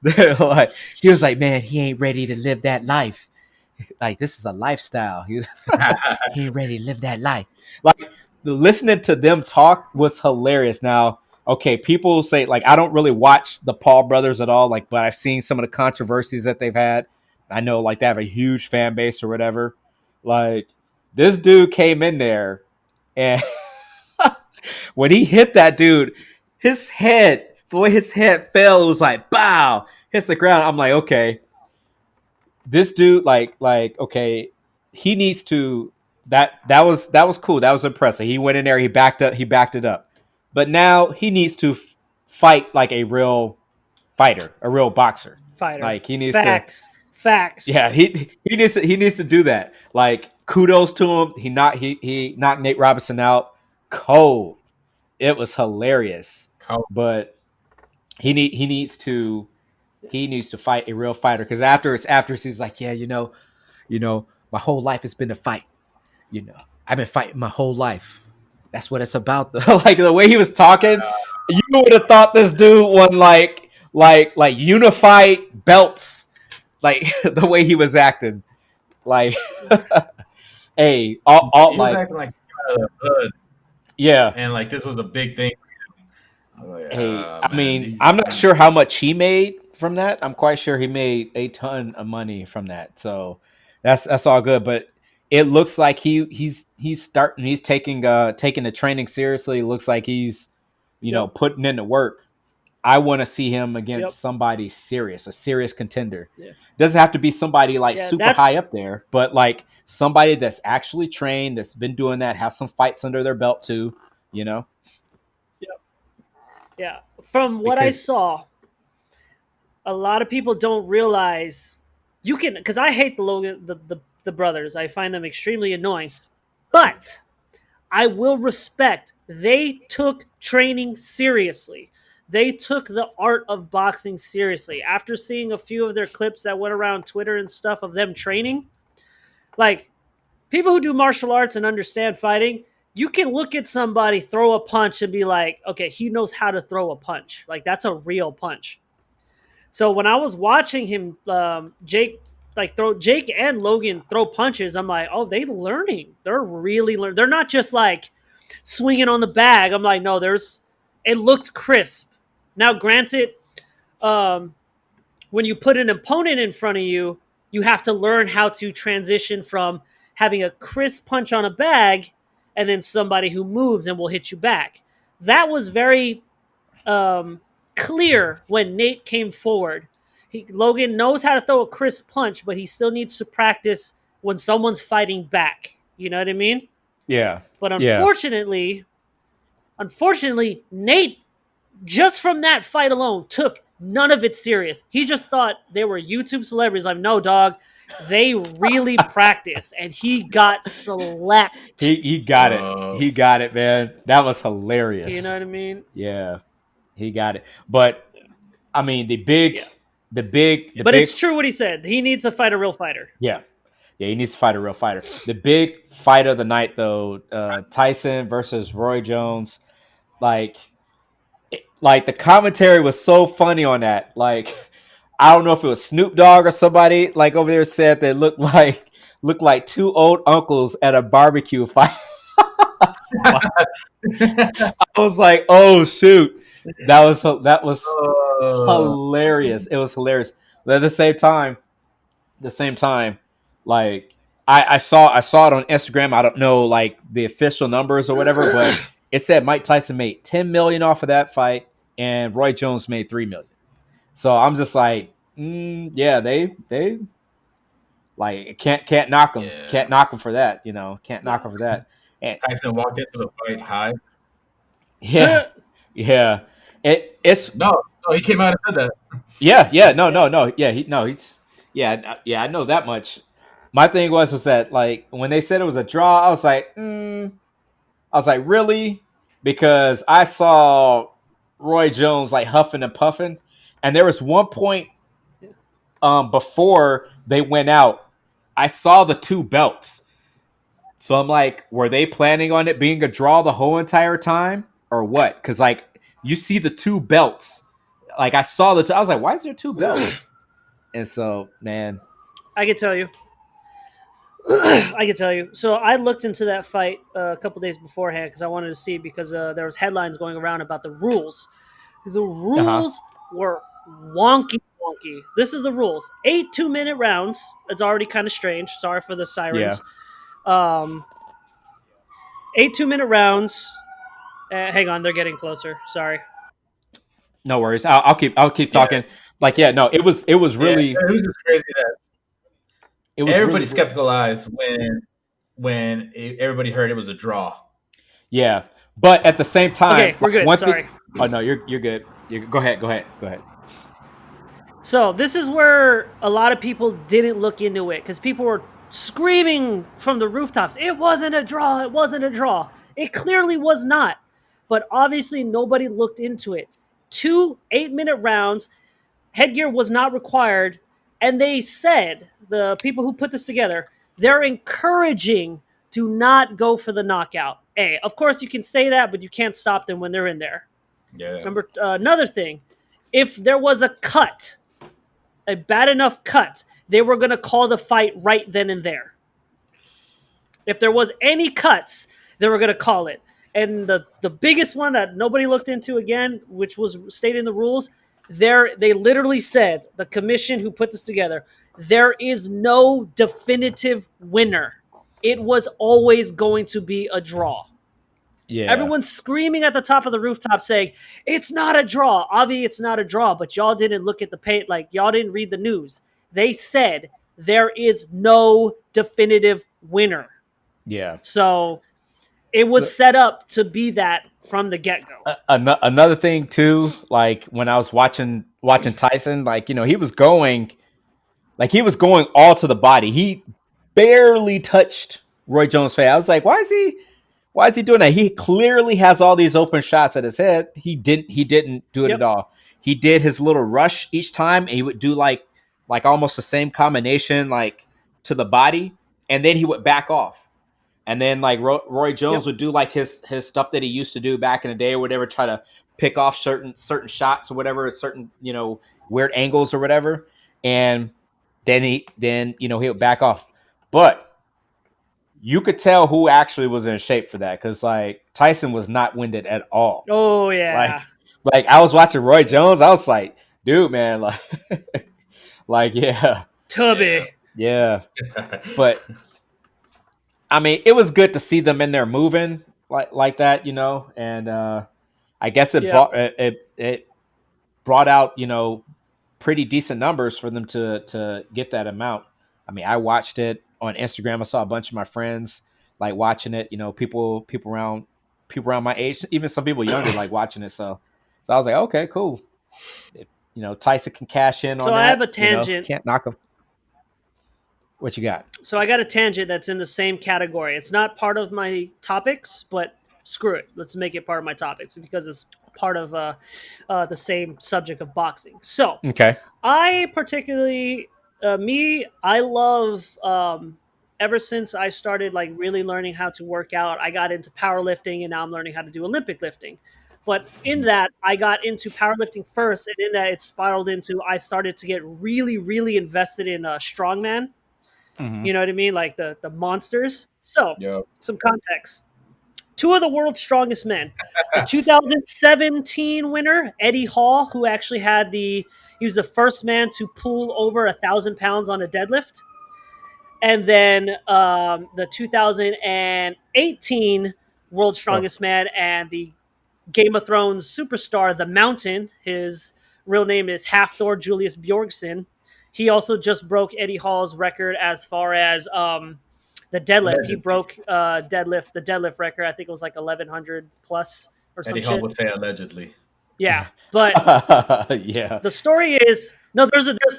They're like, he was like, man, he ain't ready to live that life. Like, this is a lifestyle. He ain't ready to live that life. Like, listening to them talk was hilarious. Now, okay, people say, like, I don't really watch the Paul brothers at all, like, but I've seen some of the controversies that they've had. I know, like, they have a huge fan base or whatever. Like, this dude came in there, and when he hit that dude, his head, the way his head fell, it was like, bow, hits the ground. I'm like, okay, this dude, okay, he needs to. That was cool. That was impressive. He went in there, he backed it up. But now he needs to fight like a real fighter, a real boxer. Fighter. Like he needs Facts. Yeah, he needs to do that. Like kudos to him. He knocked Nate Robinson out cold. It was hilarious. Cold. But he needs to fight a real fighter, because after he's like, yeah, you know, my whole life has been a fight. You know, I've been fighting my whole life. That's what it's about. Like the way he was talking, you would have thought this dude won like unified belts. Like the way he was acting, like, hey, He was like, acting like he came out of the hood, yeah. and like this was a big thing. I was like, Hey, I man, mean, I'm not sure how much he made from that. I'm quite sure he made a ton of money from that. So that's all good. But it looks like he's taking the training seriously. It looks like he's putting in the work. I want to see him against somebody serious, a serious contender. Yeah. Doesn't have to be somebody like super that's- high up there, but like somebody that's actually trained, that's been doing that, has some fights under their belt too, you know? Yeah. From what I saw, a lot of people don't realize you can, because I hate the brothers. I find them extremely annoying. But I will respect they took training seriously. They took the art of boxing seriously. After seeing a few of their clips that went around Twitter and stuff of them training, like people who do martial arts and understand fighting, you can look at somebody throw a punch and be like, okay, he knows how to throw a punch. Like that's a real punch. So when I was watching him, Jake and Logan throw punches, I'm like, oh, they learning. They're really learning. They're not just like swinging on the bag. I'm like, no, it looked crisp. Now, granted, when you put an opponent in front of you, you have to learn how to transition from having a crisp punch on a bag and then somebody who moves and will hit you back. That was very clear when Nate came forward. Logan knows how to throw a crisp punch, but he still needs to practice when someone's fighting back. You know what I mean? Yeah. But unfortunately, Nate, just from that fight alone, took none of it serious. He just thought they were YouTube celebrities. Like, no, dog, They really practiced, and he got slept. He got it. He got it, man. That was hilarious. You know what I mean? Yeah, he got it. But I mean, the big. But it's true what he said. He needs to fight a real fighter. Yeah, he needs to fight a real fighter. The big fight of the night, though, Tyson versus Roy Jones. Like the commentary was so funny on that. Like, I don't know if it was Snoop Dogg or somebody like over there said that looked like two old uncles at a barbecue fight. I was like, oh shoot, that was hilarious. It was hilarious. But at the same time, like I saw it on Instagram. I don't know like the official numbers or whatever, but it said Mike Tyson made $10 million off of that fight, and Roy Jones made $3 million. So I'm just like, yeah, they like can't knock them, can't knock them for that, can't knock them for that. And Tyson walked into the fight high. Yeah, yeah. It's no, he came out and said that. Yeah, no. Yeah, he's I know that much. My thing was that like when they said it was a draw, I was like, really? Because I saw Roy Jones like huffing and puffing, and there was one point before they went out, I saw the two belts. So I'm like, were they planning on it being a draw the whole entire time or what? Because like you see the two belts. Like I saw I was like, why is there two belts? And so, man, I can tell you. So I looked into that fight a couple days beforehand because I wanted to see because there was headlines going around about the rules. The rules were wonky. This is the rules. 8 2-minute rounds. It's already kind of strange. Sorry for the sirens. Yeah. 8 2-minute rounds. Hang on, they're getting closer. Sorry. No worries. I'll keep talking. Like, yeah, no, it was really. It was just crazy that it was everybody really skeptical eyes when everybody heard it was a draw. Yeah, but at the same time, okay, we're good. Sorry. Oh no, you're good. Go ahead. So this is where a lot of people didn't look into it because people were screaming from the rooftops. It wasn't a draw. It wasn't a draw. It clearly was not. But obviously nobody looked into it. 2 8-minute rounds. Headgear was not required. And they said, the people who put this together, they're encouraging do not go for the knockout. Of course you can say that, but you can't stop them when they're in there. Yeah. Another thing, if there was a cut, a bad enough cut, they were going to call the fight right then and there. If there was any cuts, they were going to call it. And the biggest one that nobody looked into again, which was stated in the rules, they literally said, the commission who put this together, there is no definitive winner. It was always going to be a draw. Yeah. Everyone's screaming at the top of the rooftop saying, it's not a draw. Obviously, it's not a draw, but y'all didn't look at the page, like y'all didn't read the news. They said there is no definitive winner. Yeah. So it was set up to be that from the get-go. Another thing too, like when I was watching Tyson, like, he was going all to the body. He barely touched Roy Jones' face. I was like, why is he doing that? He clearly has all these open shots at his head. He didn't do it at all. He did his little rush each time, and he would do like almost the same combination like to the body, and then he would back off. And then like Roy Jones would do like his stuff that he used to do back in the day or whatever, try to pick off certain shots or whatever, certain, weird angles or whatever. And then he would back off. But you could tell who actually was in shape for that, because like Tyson was not winded at all. Oh yeah. Like I was watching Roy Jones, I was like, dude, man, like yeah. Tubby. Yeah. But I mean, it was good to see them in there moving like that, and I guess it brought out, pretty decent numbers for them to get that amount. I mean, I watched it on Instagram. I saw a bunch of my friends like watching it, people around my age, even some people younger like watching it. So I was like, okay, cool. Tyson can cash in on that. So I have a tangent. Can't knock him. What you got? So I got a tangent that's in the same category. It's not part of my topics, but screw it. Let's make it part of my topics because it's part of the same subject of boxing. So Okay. I particularly, I love, ever since I started like really learning how to work out, I got into powerlifting and now I'm learning how to do Olympic lifting. But in that, I got into powerlifting first, and in that, it spiraled into I started to get really, really invested in strongman. Mm-hmm. You know what I mean? Like the monsters. So, Yo, some context. Two of the world's strongest men. The 2017 winner, Eddie Hall, who actually he was the first man to pull over 1,000 pounds on a deadlift. And then the 2018 world's strongest man and the Game of Thrones superstar, the Mountain. His real name is Hafþór Júlíus Björnsson. He also just broke Eddie Hall's record as far as the deadlift. He broke the deadlift record. I think it was like 1,100 plus or some Eddie Hall shit. would say allegedly. Yeah, but Yeah. the story is no.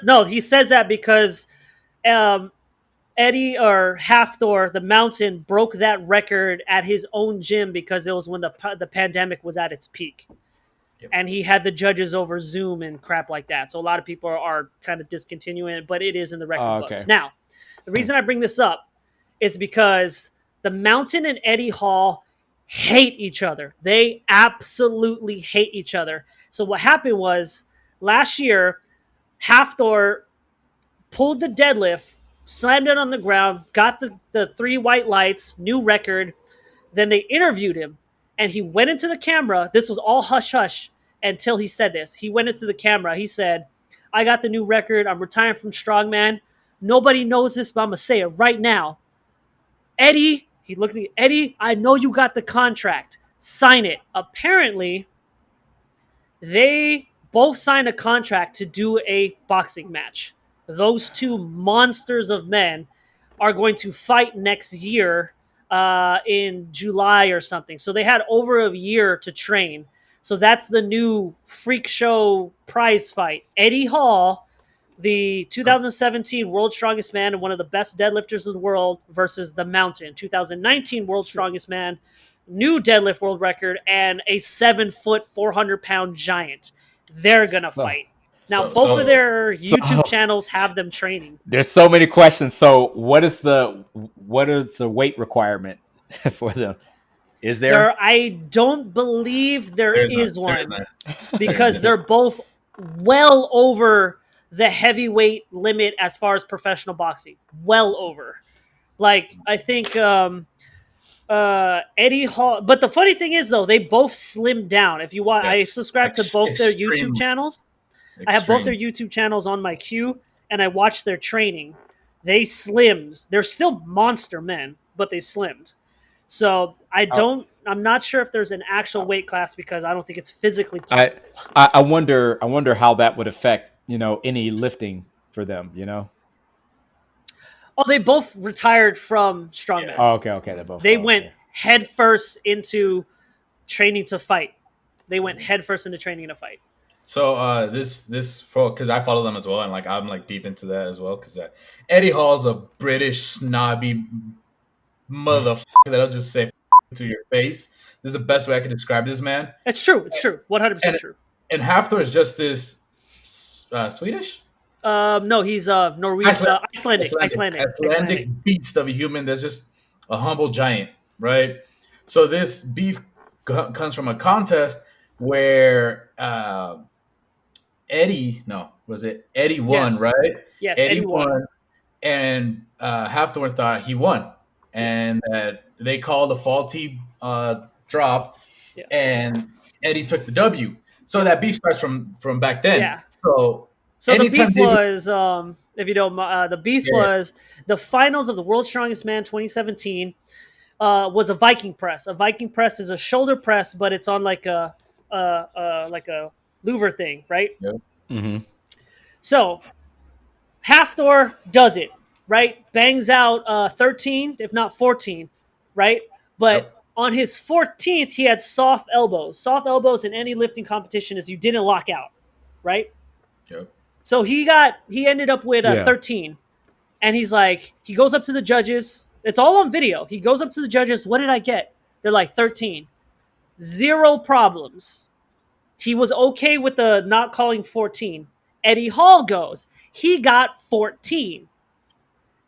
No. He says that because Eddie or Hafþór, the Mountain, broke that record at his own gym because it was when the pandemic was at its peak. Yep. And he had the judges over Zoom and crap like that. So a lot of people are kind of discontinuing it, but it is in the record books. Now, the reason I bring this up is because the Mountain and Eddie Hall hate each other. They absolutely hate each other. So what happened was last year, Hafþór pulled the deadlift, slammed it on the ground, got the 3 white lights, new record. Then they interviewed him, and he went into the camera. This was all hush-hush until he said this. He went into the camera. He said, I got the new record. I'm retiring from strongman. Nobody knows this, but I'm going to say it right now. Eddie, he looked at me, Eddie, I know you got the contract. Sign it. Apparently, they both signed a contract to do a boxing match. Those two monsters of men are going to fight next year in July or something. So they had over a year to train. So that's the new freak show prize fight. Eddie Hall, the 2017 World's Strongest Man and one of the best deadlifters in the world, versus the Mountain, 2019 World's Strongest Man, new deadlift world record, and a 7-foot, 400-pound giant. They're going to fight. Now, both of their YouTube channels have them training. There's so many questions. So, what is the weight requirement for them? Is there? I don't believe there is one because they're both well over the heavyweight limit as far as professional boxing. Well over. Like, I think Eddie Hall. But the funny thing is, though, they both slimmed down. If you want, I subscribe to both their YouTube channels. I have both their YouTube channels on my queue, and I watch their training. They slimmed. They're still monster men, but they slimmed. So I'm not sure if there's an actual weight class because I don't think it's physically possible. I wonder how that would affect, any lifting for them, Oh, they both retired from strongman. Yeah. Oh, okay. They went headfirst into training to fight. They went headfirst into training to fight. So this because I follow them as well, and like I'm like deep into that as well because Eddie Hall's a British snobby motherfucker that'll just say to your face. This is the best way I could describe this man. It's true. 100% true. And Hafþór is just this Swedish. No, he's Norwegian, Icelandic beast of a human. That's just a humble giant, right? So this beef comes from a contest where Eddie won, yes. right? Yes, Eddie won, and Hafþór thought he won, and that they called a faulty drop, and Eddie took the W. So that beef starts from back then. Yeah. So the beef was, if you don't, the beef was the finals of the World's Strongest Man 2017 was a Viking press. A Viking press is a shoulder press, but it's on like a louver thing, right? Yep. Mm-hmm. So Hafþór does it, right? Bangs out 13, if not 14, right? But on his 14th, he had soft elbows. Soft elbows in any lifting competition is you didn't lock out, right? Yep. So he ended up with 13. And he's like, he goes up to the judges. It's all on video. He goes up to the judges. What did I get? They're like 13. Zero problems. He was okay with the not calling 14. Eddie Hall goes. He got 14.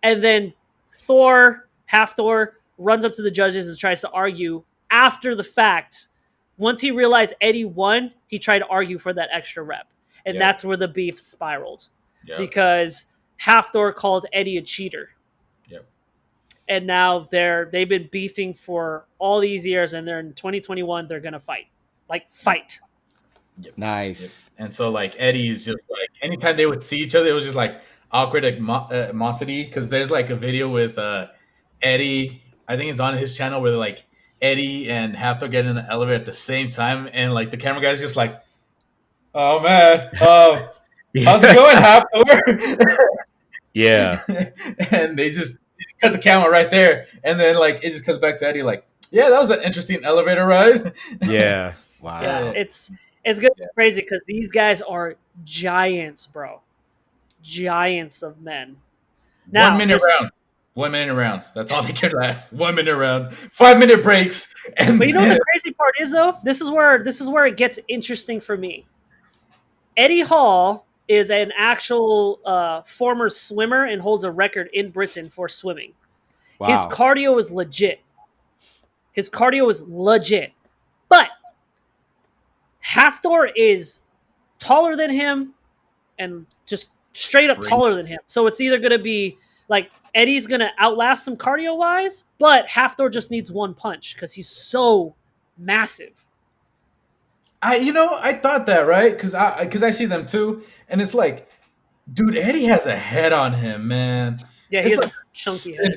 And then Hafþór, runs up to the judges and tries to argue after the fact. Once he realized Eddie won, he tried to argue for that extra rep. And that's where the beef spiraled. Because Hafþór called Eddie a cheater. And now they've been beefing for all these years, and they're in 2021, they're gonna fight. Like fight. Nice. And so like Eddie's just like anytime they would see each other, it was just like awkward animosity. Because there's like a video with Eddie, I think it's on his channel, where like Eddie and Hafþór get in an elevator at the same time, and like the camera guy's just like, "Oh man, how's it going, Hafþór?" Yeah. And they just cut the camera right there, and then like it just comes back to Eddie like, "Yeah, that was an interesting elevator ride." Yeah. Wow. Yeah, it's gonna be crazy because these guys are giants, bro. Giants of men. Now, 1 minute rounds. 1 minute rounds. That's all they can last. 1 minute rounds. 5-minute breaks. And but you know what the crazy part is though? This is where it gets interesting for me. Eddie Hall is an actual former swimmer and holds a record in Britain for swimming. Wow. His cardio is legit. But Hafþór is taller than him and just straight up taller than him. So it's either going to be like Eddie's going to outlast him cardio-wise, but Hafþór just needs one punch because he's so massive. I thought that, right? Because I see them too, and it's like, dude, Eddie has a head on him, man. Yeah, he has like a chunky head.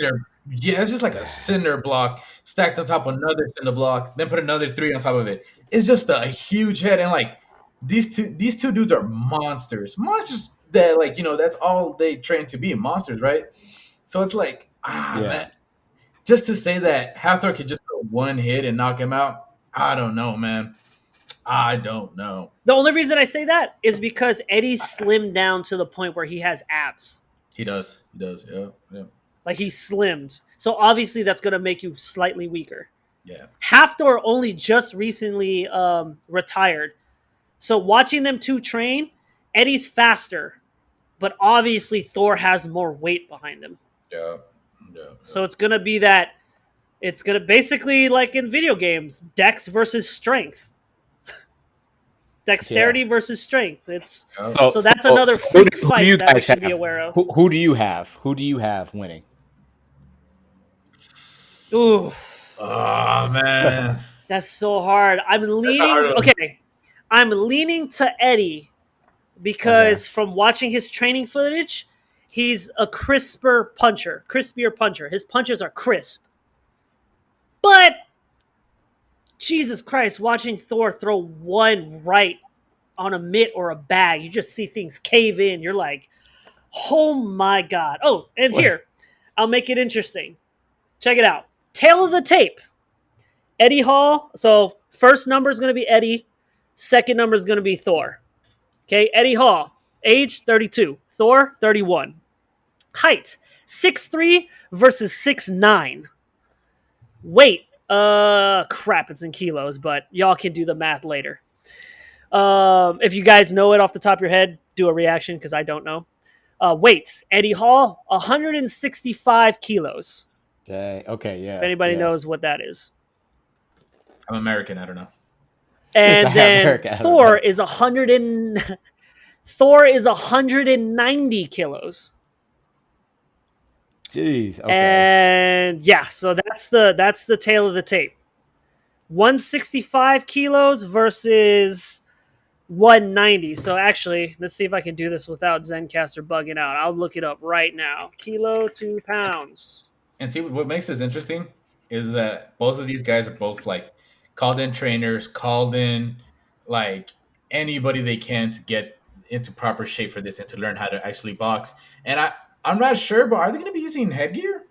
Yeah, it's just like a cinder block stacked on top of another cinder block, then put another 3 on top of it. It's just a huge head, and like these two dudes are monsters that like that's all they train to be, monsters, right? So it's like man, just to say that Hafþór could just throw one hit and knock him out, I don't know, man. I don't know. The only reason I say that is because Eddie slimmed down to the point where he has abs. He does. Yeah. Like he's slimmed. So obviously that's going to make you slightly weaker. Yeah. Hafþór only just recently retired. So watching them two train, Eddie's faster, but obviously Thor has more weight behind him. Yeah. So it's going to be that, it's going to basically like in video games, dex versus strength. Dexterity versus strength. It's so that's another freak fight that we should be aware of. Who do you have? Who do you have winning? Ooh. Oh man. That's so hard. I'm leaning to Eddie because from watching his training footage, he's a crispier puncher. His punches are crisp. But Jesus Christ, watching Thor throw one right on a mitt or a bag, you just see things cave in. You're like, oh my God. Oh, and here, I'll make it interesting. Check it out. Tail of the tape. Eddie Hall. So first number is going to be Eddie. Second number is going to be Thor. Okay, Eddie Hall. Age, 32. Thor, 31. Height, 6'3" versus 6'9". Weight, crap, it's in kilos, but y'all can do the math later. If you guys know it off the top of your head, do a reaction because I don't know. Weights, Eddie Hall, 165 kilos. Dang. Okay, yeah. If anybody knows what that is. I'm American, I don't know. And then Thor is 190 kilos. Jeez. Okay. And yeah, so that's the tail of the tape. 165 kilos versus 190. So actually, let's see if I can do this without Zencaster bugging out. I'll look it up right now. Kilo to pounds. And see, what makes this interesting is that both of these guys are both like called in trainers, called in like anybody they can to get into proper shape for this and to learn how to actually box. And I'm not sure, but are they going to be using headgear?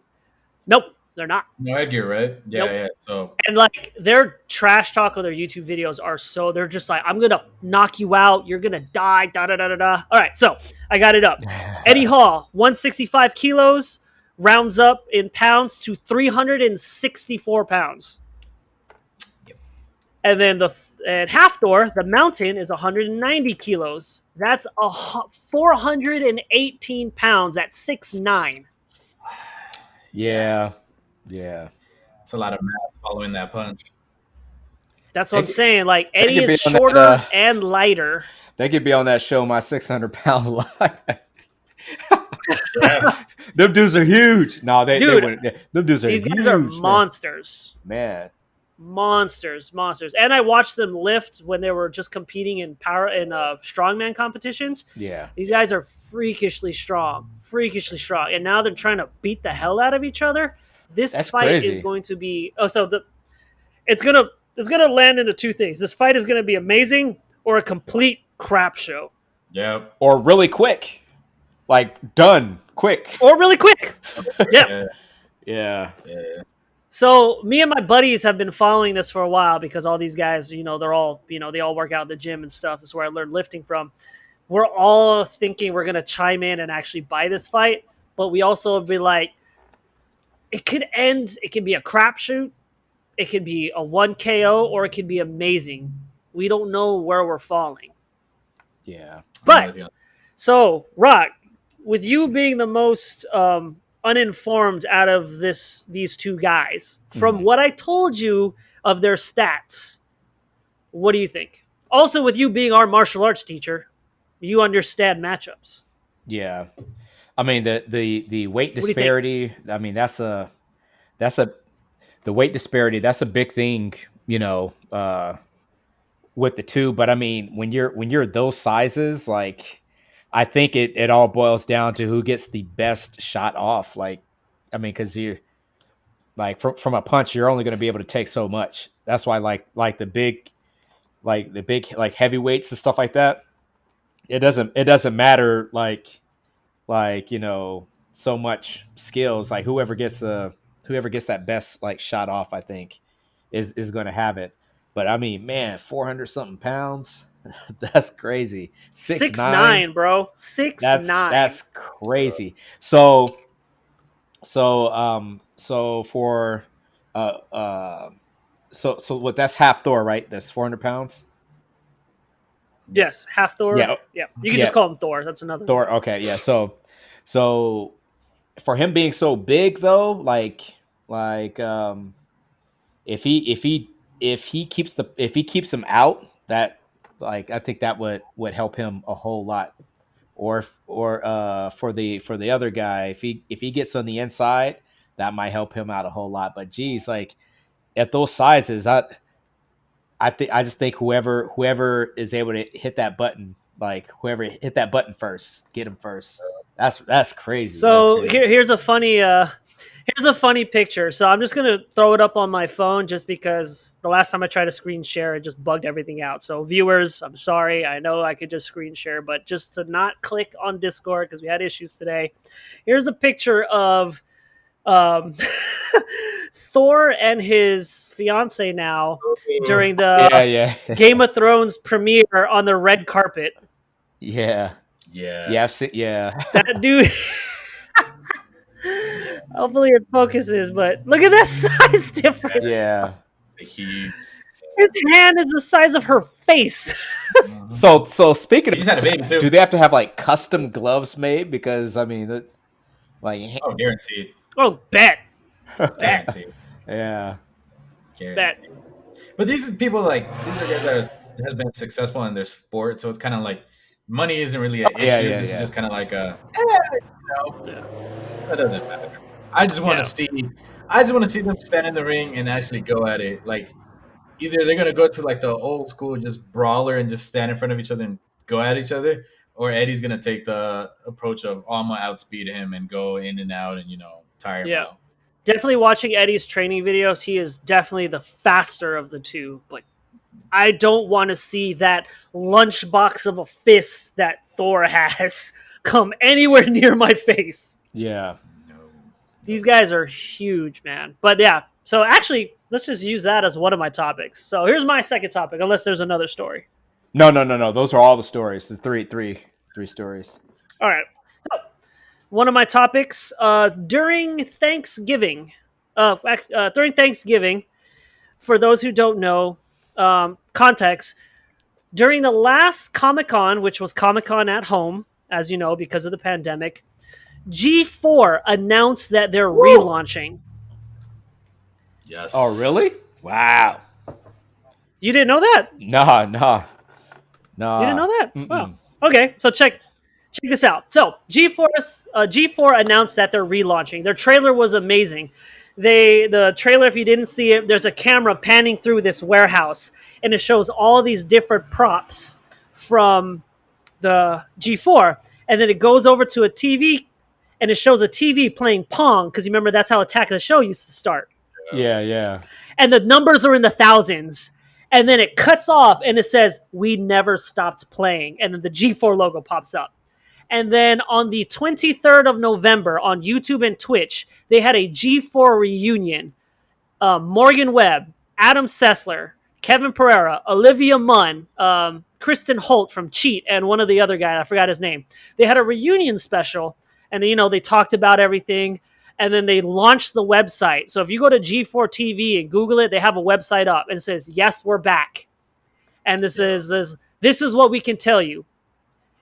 Nope. They're not. No headgear, right? Yeah, Nope. yeah. So And like their trash talk of their YouTube videos are so they're just like, I'm gonna knock you out, you're gonna die, da da da da da. All right, so I got it up. Eddie Hall, 165 kilos, rounds up in pounds to 364 pounds. And then and Hafþór, the mountain, is 190 kilos. That's 418 pounds at 6'9". Yeah. it's a lot of math following that punch. That's what I'm saying. Like Eddie could be is on that, shorter and lighter. They could be on that show, My 600-Pound Life. Yeah. Them dudes are huge. No, they Dude, wouldn't. Them dudes are These huge. guys are monsters. Man. Monsters. And I watched them lift when they were just competing in strongman competitions. Yeah. These guys are freakishly strong. And now they're trying to beat the hell out of each other. This fight crazy. is going to be it's gonna land into two things. This fight is gonna be amazing or a complete crap show. Yep. Or really quick. Like done quick. Or really quick. Yeah. Yeah. So me and my buddies have been following this for a while because all these guys, they're all, they all work out in the gym and stuff. This is where I learned lifting from. We're all thinking we're going to chime in and actually buy this fight. But we also be like, it could end. It could be a crapshoot. It could be a 1 KO or it could be amazing. We don't know where we're falling. Yeah. But so, Rock, with you being the most uninformed out of these two guys, from what I told you of their stats, what do you think? Also, with you being our martial arts teacher, you understand matchups. Yeah. I mean the weight disparity, I mean that's the weight disparity, that's a big thing, with the two. But I mean, when you're those sizes, like I think it all boils down to who gets the best shot off. Like, I mean, because you like from a punch, you're only going to be able to take so much. That's why like the big like heavyweights and stuff like that. It doesn't matter like so much skills. Like whoever gets that best like shot off, I think is going to have it. But I mean, man, 400 something pounds. That's crazy. 6'9", bro. 6'9". That's crazy. So for so what? That's Hafþór, right? That's 400 pounds. Yes, Hafþór. Yeah. You can just call him Thor. That's another Thor. one. Okay, yeah. So for him being so big, though, like if he keeps him out, that like I think that would help him a whole lot. Or for the other guy, if he gets on the inside, that might help him out a whole lot. But geez, like at those sizes, I just think whoever is able to hit that button, like whoever hit that button first, get him first. That's crazy. So here's a funny picture. So I'm just gonna throw it up on my phone just because the last time I tried to screen share, it just bugged everything out. So viewers, I'm sorry. I know I could just screen share, but just to not click on Discord because we had issues today. Here's a picture of Thor and his fiance now during the Game of Thrones premiere on the red carpet. Yeah. I've seen, that dude. Hopefully it focuses, but look at that size difference. Yeah. His hand is the size of her face. So speaking of, just had a baby too. Do they have to have like custom gloves made? Because I mean, guaranteed. Oh, bet. Guaranteed. Yeah. Bet. But these are people these are guys that has been successful in their sport, so it's kind of like money isn't really an issue. This is just kind of like so it doesn't matter. I just want to see them stand in the ring and actually go at it. Like either they're gonna go to like the old school just brawler and just stand in front of each other and go at each other, or Eddie's gonna take the approach of I'm gonna outspeed him and go in and out and tire him out. Definitely watching Eddie's training videos, he is definitely the faster of the two, but I don't want to see that lunchbox of a fist that Thor has come anywhere near my face. Yeah. These guys are huge, man. But yeah, so actually, let's just use that as one of my topics. So here's my second topic, unless there's another story. No. Those are all the stories. The three stories. All right. So one of my topics during Thanksgiving. During Thanksgiving, for those who don't know, context, during the last Comic-Con, which was Comic-Con at home, as you know, because of the pandemic, G4 announced that they're relaunching. Yes. Oh, really? Wow. You didn't know that? Nah. You didn't know that? Wow. Okay, so check this out. So G4 announced that they're relaunching. Their trailer was amazing. The trailer, if you didn't see it, there's a camera panning through this warehouse, and it shows all these different props from the G4, and then it goes over to a TV, and it shows a TV playing Pong, because you remember that's how Attack of the Show used to start. Yeah. And the numbers are in the thousands. And then it cuts off and it says, "We never stopped playing." And then the G4 logo pops up. And then on the 23rd of November on YouTube and Twitch, they had a G4 reunion. Morgan Webb, Adam Sessler, Kevin Pereira, Olivia Munn, Kristen Holt from Cheat, and one of the other guys, I forgot his name. They had a reunion special, and they talked about everything. And then they launched the website. So if you go to G4 TV and Google it, they have a website up and it says, "Yes, we're back." And this is what we can tell you.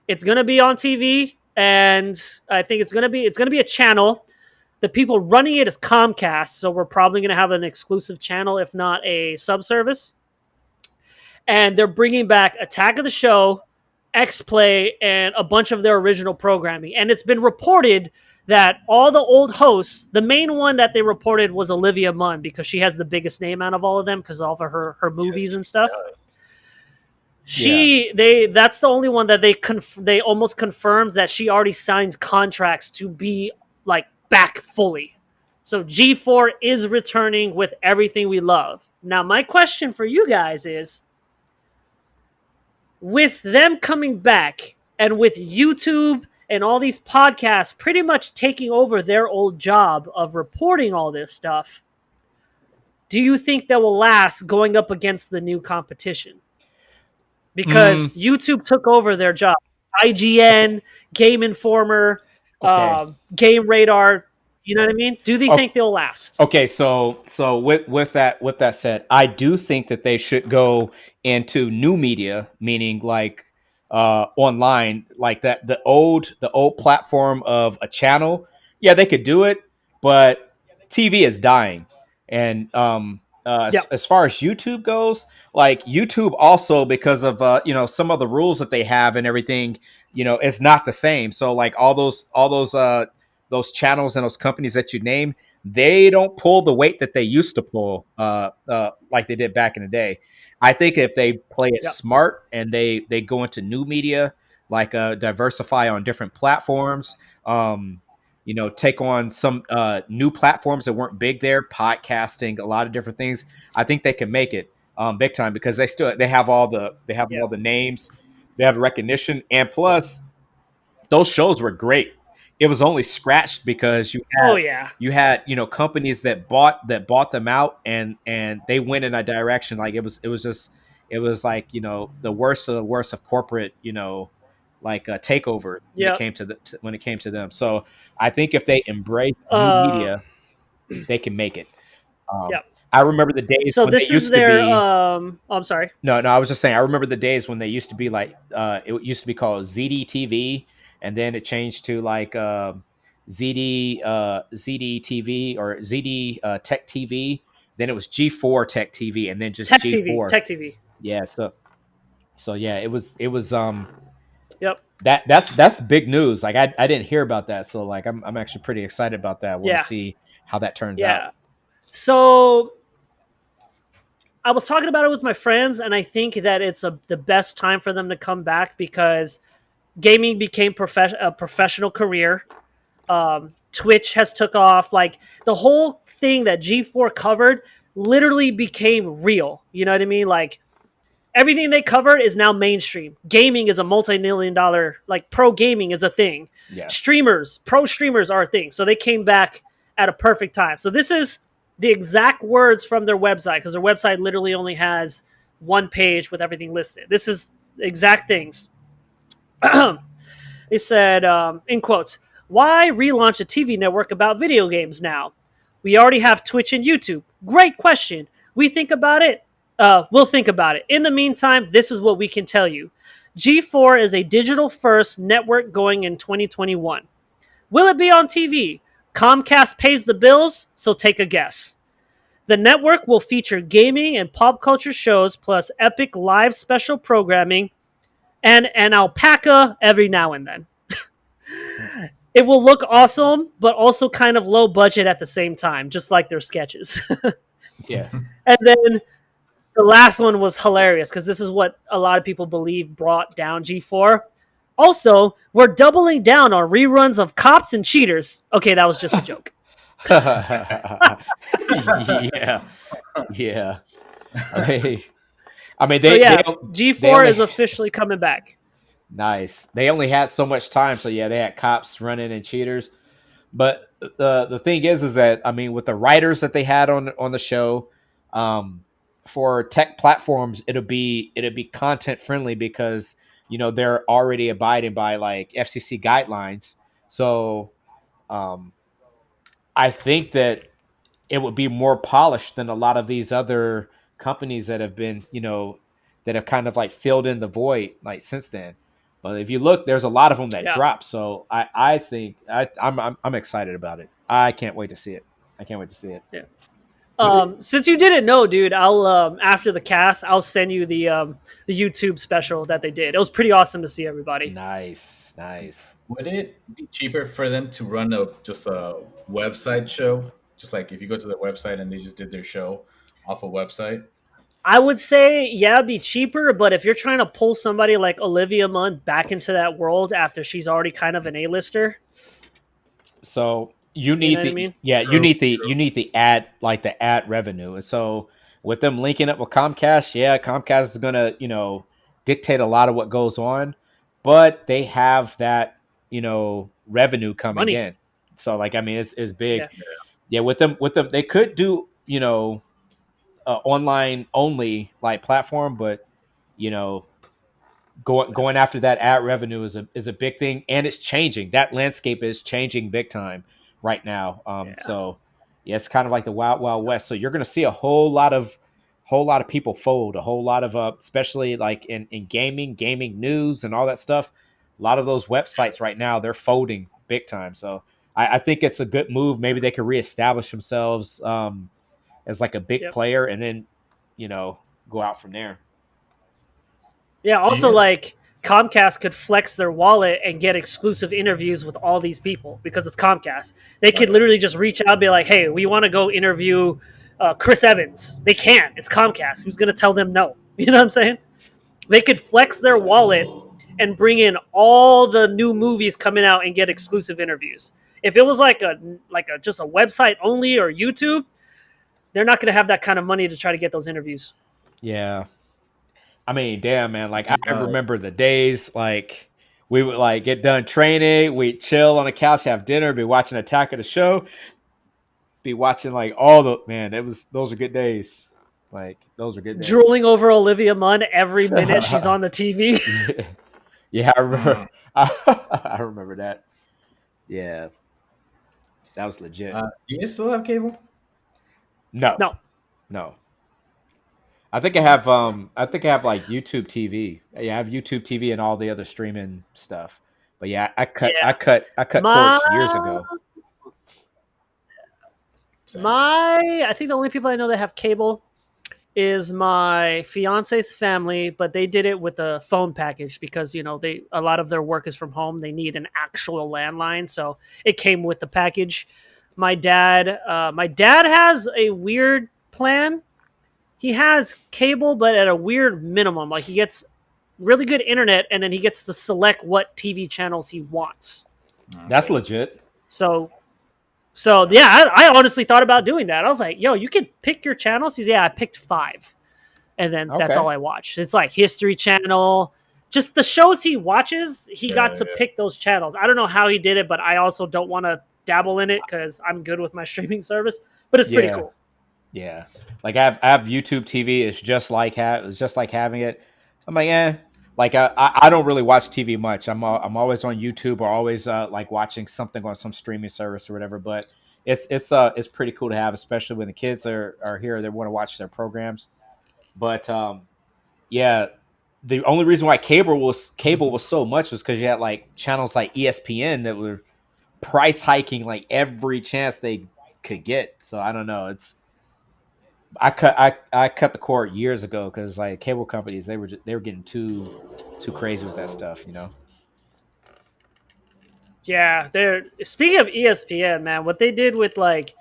It's going to be on TV, and I think it's going to be a channel. The people running it is Comcast, so we're probably going to have an exclusive channel, if not a subservice. And they're bringing back Attack of the Show, X-Play, and a bunch of their original programming. And it's been reported that all the old hosts, the main one that they reported was Olivia Munn, because she has the biggest name out of all of them because of all of her movies and stuff. That's the only one that they almost confirmed that she already signed contracts to be like back fully. So G4 is returning with everything we love. Now, my question for you guys is, with them coming back and with YouTube and all these podcasts pretty much taking over their old job of reporting all this stuff, do you think that will last going up against the new competition? Because YouTube took over their job. IGN, Game Informer, Game Radar, you know what I mean? Do they think they'll last? Okay, so with that said, I do think that they should go into new media, meaning like online, like that the old platform of a channel. Yeah, they could do it, but TV is dying. And as far as YouTube goes, like YouTube also, because of some of the rules that they have and everything, it's not the same. So like all those those channels and those companies that you name, they don't pull the weight that they used to pull like they did back in the day. I think if they play it smart and they go into new media, like diversify on different platforms, take on some new platforms that weren't big there, podcasting, a lot of different things, I think they can make it big time, because they have all the all the names, they have recognition, and plus those shows were great. It was only scratched because you had companies that bought them out, and they went in a direction, like it was like the worst of the worst of corporate takeover when it came to them. So I think if they embrace new media, they can make it. I remember the days when they used to be. I'm sorry. No, I was just saying. I remember the days when they used to be like it used to be called ZDTV, and then it changed to like ZD TV or ZD Tech TV. Then it was G4 Tech TV, and then just Tech G4 Tech TV. Yeah, so yeah, it was Yep. That's big news. Like I didn't hear about that, so like I'm actually pretty excited about that. We'll see how that turns out. So I was talking about it with my friends, and I think that it's the best time for them to come back, because gaming became a professional career. Twitch has took off. Like the whole thing that G4 covered literally became real. You know what I mean? Like everything they covered is now mainstream. Gaming is a multi-million-dollar, like pro gaming is a thing. Yeah. Pro streamers are a thing. So they came back at a perfect time. So this is the exact words from their website, because their website literally only has one page with everything listed. This is exact things. They said, in quotes, why relaunch a TV network about video games now? We already have Twitch and YouTube. Great question. We'll think about it. In the meantime, this is what we can tell you. G4 is a digital-first network going in 2021. Will it be on TV? Comcast pays the bills, so take a guess. The network will feature gaming and pop culture shows, plus epic live special programming, and an alpaca every now and then. It will look awesome, but also kind of low budget at the same time, just like their sketches. Yeah. And then the last one was hilarious, because this is what a lot of people believe brought down G4. Also, we're doubling down on reruns of Cops and Cheaters. Okay, that was just a joke. Yeah. Yeah. I mean, G4 is officially coming back. Nice. They only had so much time, so yeah, they had Cops running and Cheaters. But the thing is that, I mean, with the writers that they had on the show, for tech platforms, it'll be content friendly, because they're already abiding by like FCC guidelines. So I think that it would be more polished than a lot of these other companies that have been, that have kind of like filled in the void like since then. But if you look, there's a lot of them that drop. So I think I'm excited about it. I can't wait to see it. Yeah. Since you didn't know, dude, I'll after the cast, I'll send you the YouTube special that they did. It was pretty awesome to see everybody. Nice. Would it be cheaper for them to run just a website show? Just like if you go to their website and they just did their show off a website? I would say, yeah, it'd be cheaper, but if you're trying to pull somebody like Olivia Munn back into that world after she's already kind of an A-lister. So you need you need the ad revenue. And so with them linking up with Comcast, Comcast is gonna, dictate a lot of what goes on, but they have that, revenue coming in. So like, I mean, it's big. Yeah, with them, they could do, online only like platform, but going after that ad revenue is a big thing, and it's changing. That landscape is changing big time right now. So yeah, it's kind of like the wild west. So you're going to see a whole lot of people fold, a whole lot of especially like in gaming news and all that stuff. A lot of those websites right now, they're folding big time. So I think it's a good move. Maybe they could reestablish themselves as like a big player, and then go out from there. Yeah, also like Comcast could flex their wallet and get exclusive interviews with all these people because it's Comcast. They could literally just reach out and be like, hey, we want to go interview Chris Evans. They can't. It's Comcast. Who's going to tell them no? You know what I'm saying? They could flex their wallet and bring in all the new movies coming out and get exclusive interviews. If it was like just a website only or YouTube, they're not going to have that kind of money to try to get those interviews. Yeah. I mean, damn, man. Like, I remember the days, like, we would, like, get done training. We'd chill on the couch, have dinner, be watching Attack of the Show, be watching, like, those are good days. Like, those are good days. Drooling over Olivia Munn every minute she's on the TV. Yeah, I remember. I remember that. Yeah. That was legit. Do you still have cable? No. I think I have like YouTube TV. Yeah, I have YouTube TV and all the other streaming stuff. But yeah, I cut cords years ago. I think the only people I know that have cable is my fiance's family, but they did it with a phone package because a lot of their work is from home. They need an actual landline, so it came with the package. My dad has a weird plan. He has cable, but at a weird minimum. Like, he gets really good internet, and then he gets to select what TV channels he wants. That's legit. So yeah, I honestly thought about doing that. I was like, yo, you can pick your channels. He's, I picked 5. And then that's all I watch. It's like History Channel. Just the shows he watches, he got to pick those channels. I don't know how he did it, but I also don't want to dabble in it because I'm good with my streaming service. But it's pretty cool. Yeah, like I have YouTube TV. It's just like having it. I'm like, like I don't really watch TV much. I'm always on YouTube or always like watching something on some streaming service or whatever. But it's pretty cool to have, especially when the kids are here. They want to watch their programs. But yeah, the only reason why cable was so much was because you had like channels like ESPN that were price hiking like every chance they could get. So I don't know. I cut the cord years ago because like cable companies they were getting too crazy with that stuff, you know. Yeah, they're speaking of ESPN, man. What they did with like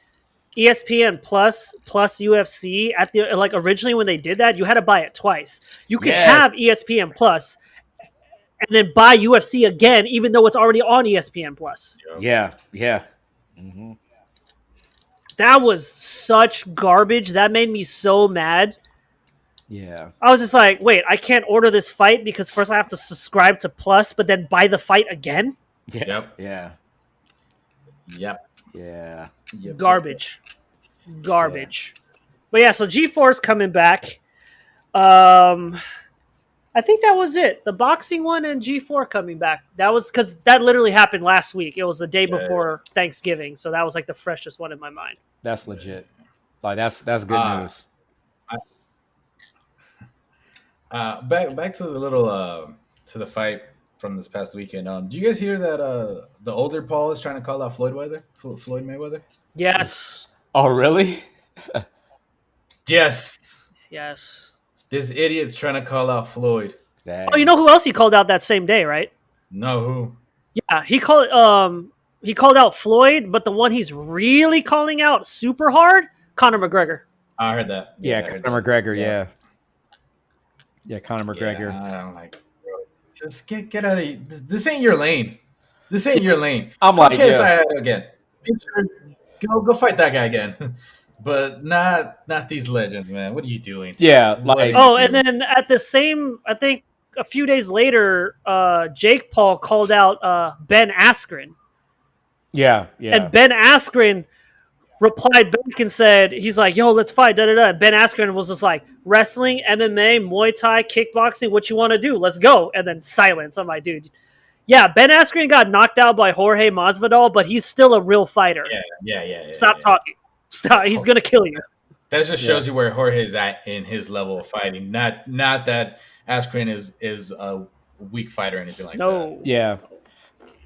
ESPN plus UFC at the like originally when they did that, you had to buy it twice. You could have ESPN plus and then buy UFC again, even though it's already on ESPN plus. Yeah. Mm-hmm. That was such garbage. That made me so mad. Yeah. I was just like, wait, I can't order this fight because first I have to subscribe to Plus, but then buy the fight again? Yeah. Garbage. Yeah. But yeah, so G4's coming back. I think that was it. The boxing one and G4 coming back. That was because that literally happened last week. It was the day before Thanksgiving, so that was like the freshest one in my mind. That's legit. Like that's good news. Back to the little to the fight from this past weekend. Do you guys hear that the older Paul is trying to call out Floyd Mayweather? Yes. Oh, really? Yes. This idiot's trying to call out Floyd. Dang. Oh, you know who else he called out that same day, right? No, who? Yeah, he called out Floyd, but the one he's really calling out super hard, Conor McGregor. I heard that. Conor McGregor. Yeah, Conor McGregor. I'm like, bro, just get out of here. This ain't your lane. I'm like, again. Go fight that guy again. But not these legends, man. What are you doing? Yeah, like and then at the same, I think a few days later, Jake Paul called out Ben Askren. Yeah. And Ben Askren replied back and said, he's like, yo, let's fight, da-da-da. Ben Askren was just like, wrestling, MMA, Muay Thai, kickboxing, what you want to do? Let's go. And then silence. I'm like, dude. Yeah, Ben Askren got knocked out by Jorge Masvidal, but he's still a real fighter. Yeah. Stop talking. Stop. He's going to kill you. That just shows you where Jorge's at in his level of fighting. Not that Askren is a weak fighter or anything like that. Yeah.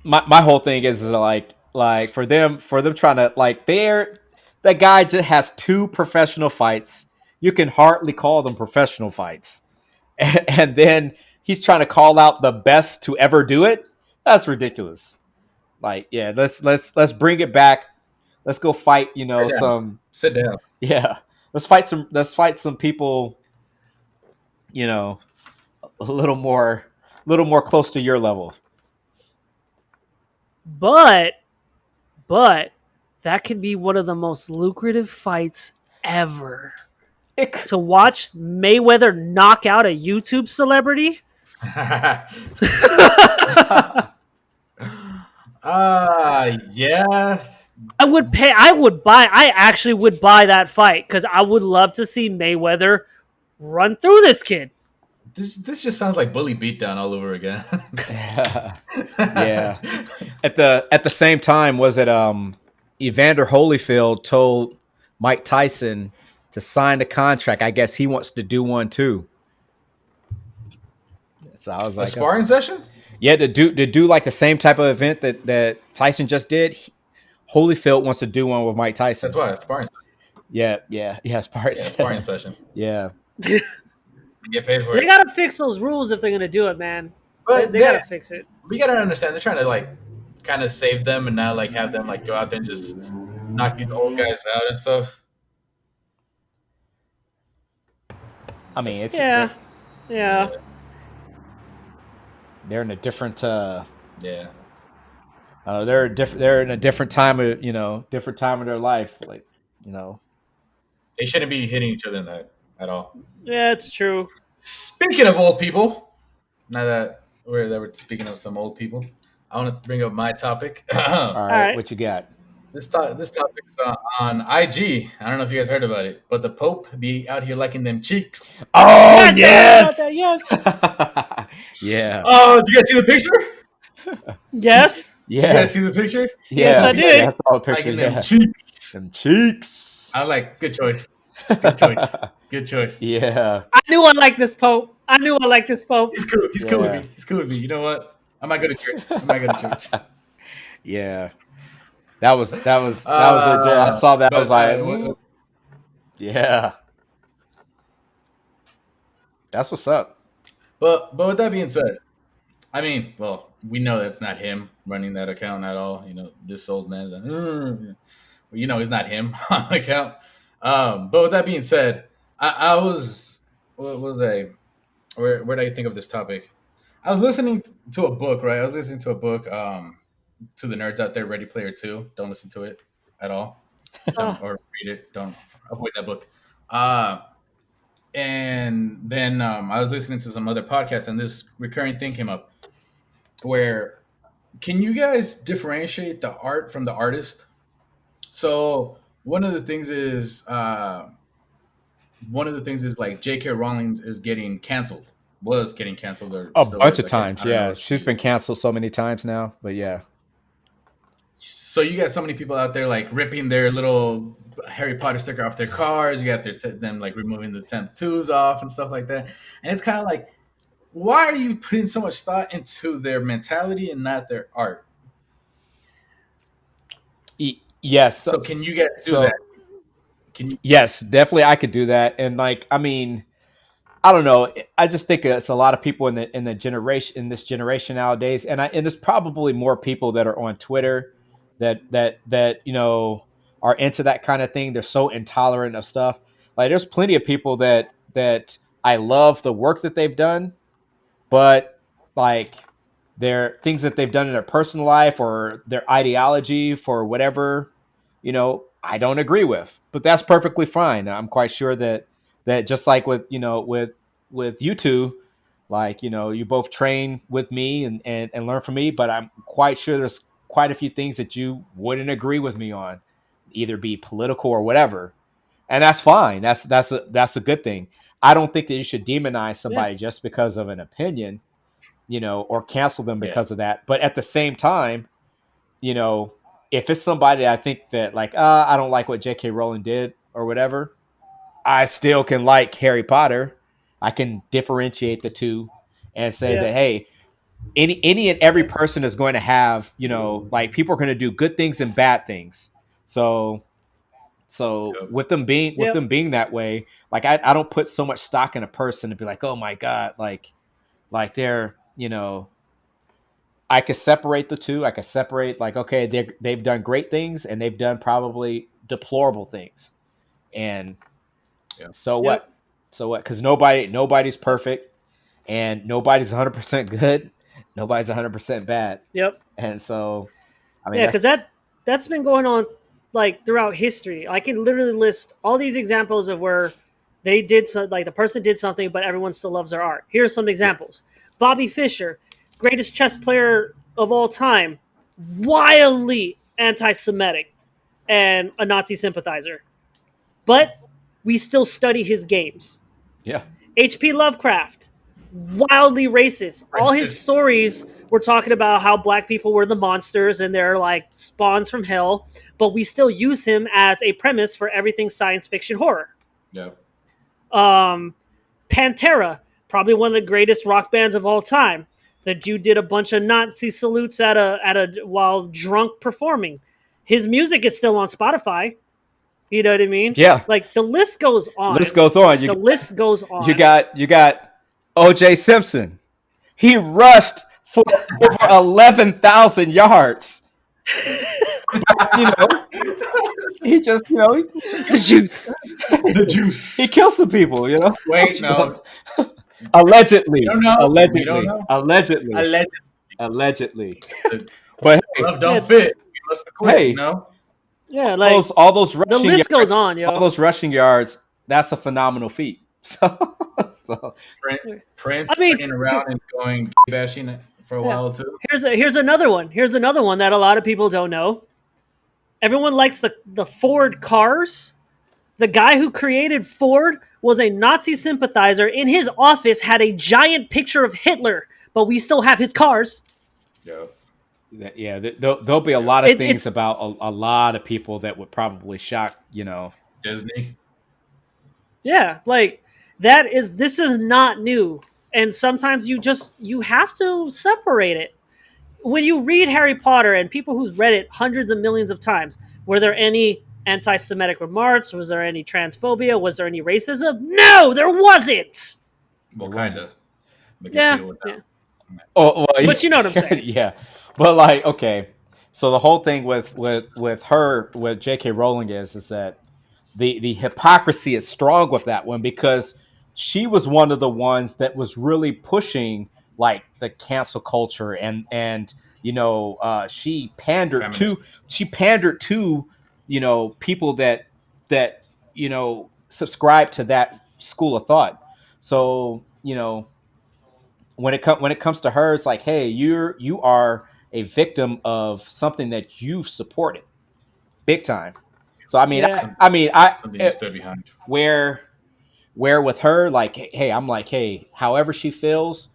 My whole thing is like for them trying to like that guy just has 2 professional fights. You can hardly call them professional fights. And then he's trying to call out the best to ever do it. That's ridiculous. Like, yeah, let's bring it back. Let's go fight, Sit down. Yeah. Let's fight some people, a little more close to your level. But that could be one of the most lucrative fights ever. To watch Mayweather knock out a YouTube celebrity. Yeah. I actually would buy that fight because I would love to see Mayweather run through this kid. This just sounds like bully beatdown all over again. Yeah. At the same time, was it Evander Holyfield told Mike Tyson to sign the contract? I guess he wants to do one too. So I was like, a sparring session? Yeah, to do like the same type of event that Tyson just did. Holyfield wants to do one with Mike Tyson. That's why a sparring session. Yeah, sparring session. Yeah. Get paid for it. They gotta fix those rules if they're gonna do it, man. But they gotta fix it. We gotta understand they're trying to like kind of save them and not like have them like go out there and just knock these old guys out and stuff. I mean, it's yeah. They're in a different they're in a different time of different time of their life, like they shouldn't be hitting each other in that at all. Yeah, it's true. Speaking of old people, now that we're speaking of some old people, I want to bring up my topic. All right, what you got? This topic's on IG. I don't know if you guys heard about it, but the Pope be out here liking them cheeks. Oh Yes, I heard about that. Yes, yeah, Oh, did you guys see the picture? yes, Did you guys yeah, see the picture? yes, yeah, I He be yeah. did. I saw the picture. liking them Yeah, cheeks. them cheeks. I was like, good choice, good choice, good choice. Yeah, I knew I liked this Pope. I knew I liked this Pope. He's cool. He's cool with yeah, me. He's cool with me. You know what? I might go to church. I might go to church. yeah. That was legit. I saw that. I was But like, yeah, that's what's up. but with that being said, I mean, well, we know that's not him running that account at all. You know, this old man's like, you know, it's not him on the account. But with that being said, I was what was I? Where did I think of this topic? I was listening to a book, right? I was listening to a book. To the nerds out there, Ready Player Two. Don't listen to it at all. Uh, Don't or read it. Don't avoid that book. And then I was listening to some other podcasts, and this recurring thing came up where can you guys differentiate the art from the artist? So one of the things is like J.K. Rowling is getting canceled, was getting canceled, or A still bunch is. of times. I don't know Yeah, if she's been canceled so many times now. But yeah, so you got so many people out there like ripping their little Harry Potter sticker off their cars. You got them like removing the tattoos off and stuff like that. And it's kind of like, why are you putting so much thought into their mentality and not their art? yes. So can you guys do So that? Can you? yes, definitely, I could do that. And like, I mean, I don't know. I just think it's a lot of people in the generation in this generation nowadays, and there's probably more people that are on Twitter that are into that kind of thing. They're so intolerant of stuff. Like there's plenty of people that I love the work that they've done, but like their things that they've done in their personal life or their ideology for whatever, I don't agree with. But that's perfectly fine. I'm quite sure that just like with you two, like you both train with me and learn from me, but I'm quite sure there's quite a few things that you wouldn't agree with me on, either be political or whatever, and that's fine. That's a good thing. I don't think that you should demonize yeah, somebody just because of an opinion, or cancel them Yeah. because of that. But at the same time, you know, if it's somebody I think that like, I don't like what J.K. Rowling did or whatever, I still can like Harry Potter. I can differentiate the two and say yeah, that, hey, any and every person is going to have, like people are going to do good things and bad things. So Yep. with them being that way, like I don't put so much stock in a person to be like, oh my God, like they're, I could separate the two. I could separate like, okay, they've done great things and they've done probably deplorable things. And Yep. so yep, what? So what? Because nobody's perfect and nobody's 100% good. Nobody's 100% bad. yep. And so, I mean, Yeah, because that's that's been going on like throughout history. I can literally list all these examples of where they did like the person did something, but everyone still loves their art. Here's some examples: Bobby Fischer, greatest chess player of all time, wildly anti-Semitic and a Nazi sympathizer, but we still study his games. yeah, H.P. Lovecraft, wildly racist. All his Racist. stories were talking about how black people were the monsters and they're like spawns from hell, but we still use him as a premise for everything science fiction horror. Yep. Pantera, probably one of the greatest rock bands of all time. The dude did a bunch of Nazi salutes at a while drunk performing. His music is still on Spotify. You know what I mean? yeah. Like the list goes on. List goes on. The list goes on. You got O.J. Simpson. He rushed for over 11,000 yards. you know, he just, the juice. The juice. he kills some people. Wait, no. Allegedly, We don't know. allegedly, We don't know. allegedly, Allegedly. allegedly. The But hey, glove don't Yeah. fit. We must quit. Hey. No. Yeah, like all those rushing the list yards, goes on, yo. all those rushing yards, that's a phenomenal feat. So Prince I mean- turning around and going bashing for a Yeah. while too. here's another one. Here's another one that a lot of people don't know. Everyone likes the Ford cars. The guy who created Ford was a Nazi sympathizer. In his office had a giant picture of Hitler, but we still have his cars. Yeah. Yeah, there'll be a lot of things It's about a lot of people that would probably shock, Disney. yeah, like this is not new. And sometimes you have to separate it. When you read Harry Potter and people who've read it hundreds of millions of times, were there any anti-Semitic remarks? Was there any transphobia? Was there any racism? No, there wasn't. Well, kind of. Yeah, yeah. Oh, well, But you know what I'm saying. yeah. But like, okay. So the whole thing with her with J.K. Rowling is that the hypocrisy is strong with that one because she was one of the ones that was really pushing like the cancel culture and Feminist. she pandered to people that subscribe to that school of thought. So when it comes to her, it's like, hey, you are a victim of something that you've supported big time. So I mean, Yeah. Something you stood behind. where with her, like, hey, I'm like, hey, however she feels,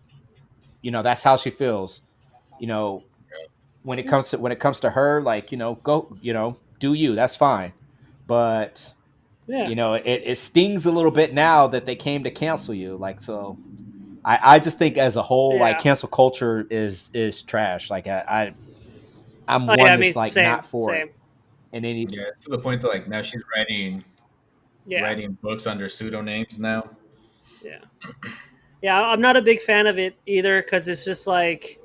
that's how she feels. You know, when it comes to her, like, go, do you? That's fine. But Yeah. it stings a little bit now that they came to cancel you. Like, so I just think as a whole, like, Yeah. cancel culture is trash. Like I'm Oh, one yeah, I that's mean, like same, not for same. it, and it Yeah, needs. it's to the point that like now she's Yeah, writing books under pseudonyms now. yeah, yeah. I'm not a big fan of it either because it's just like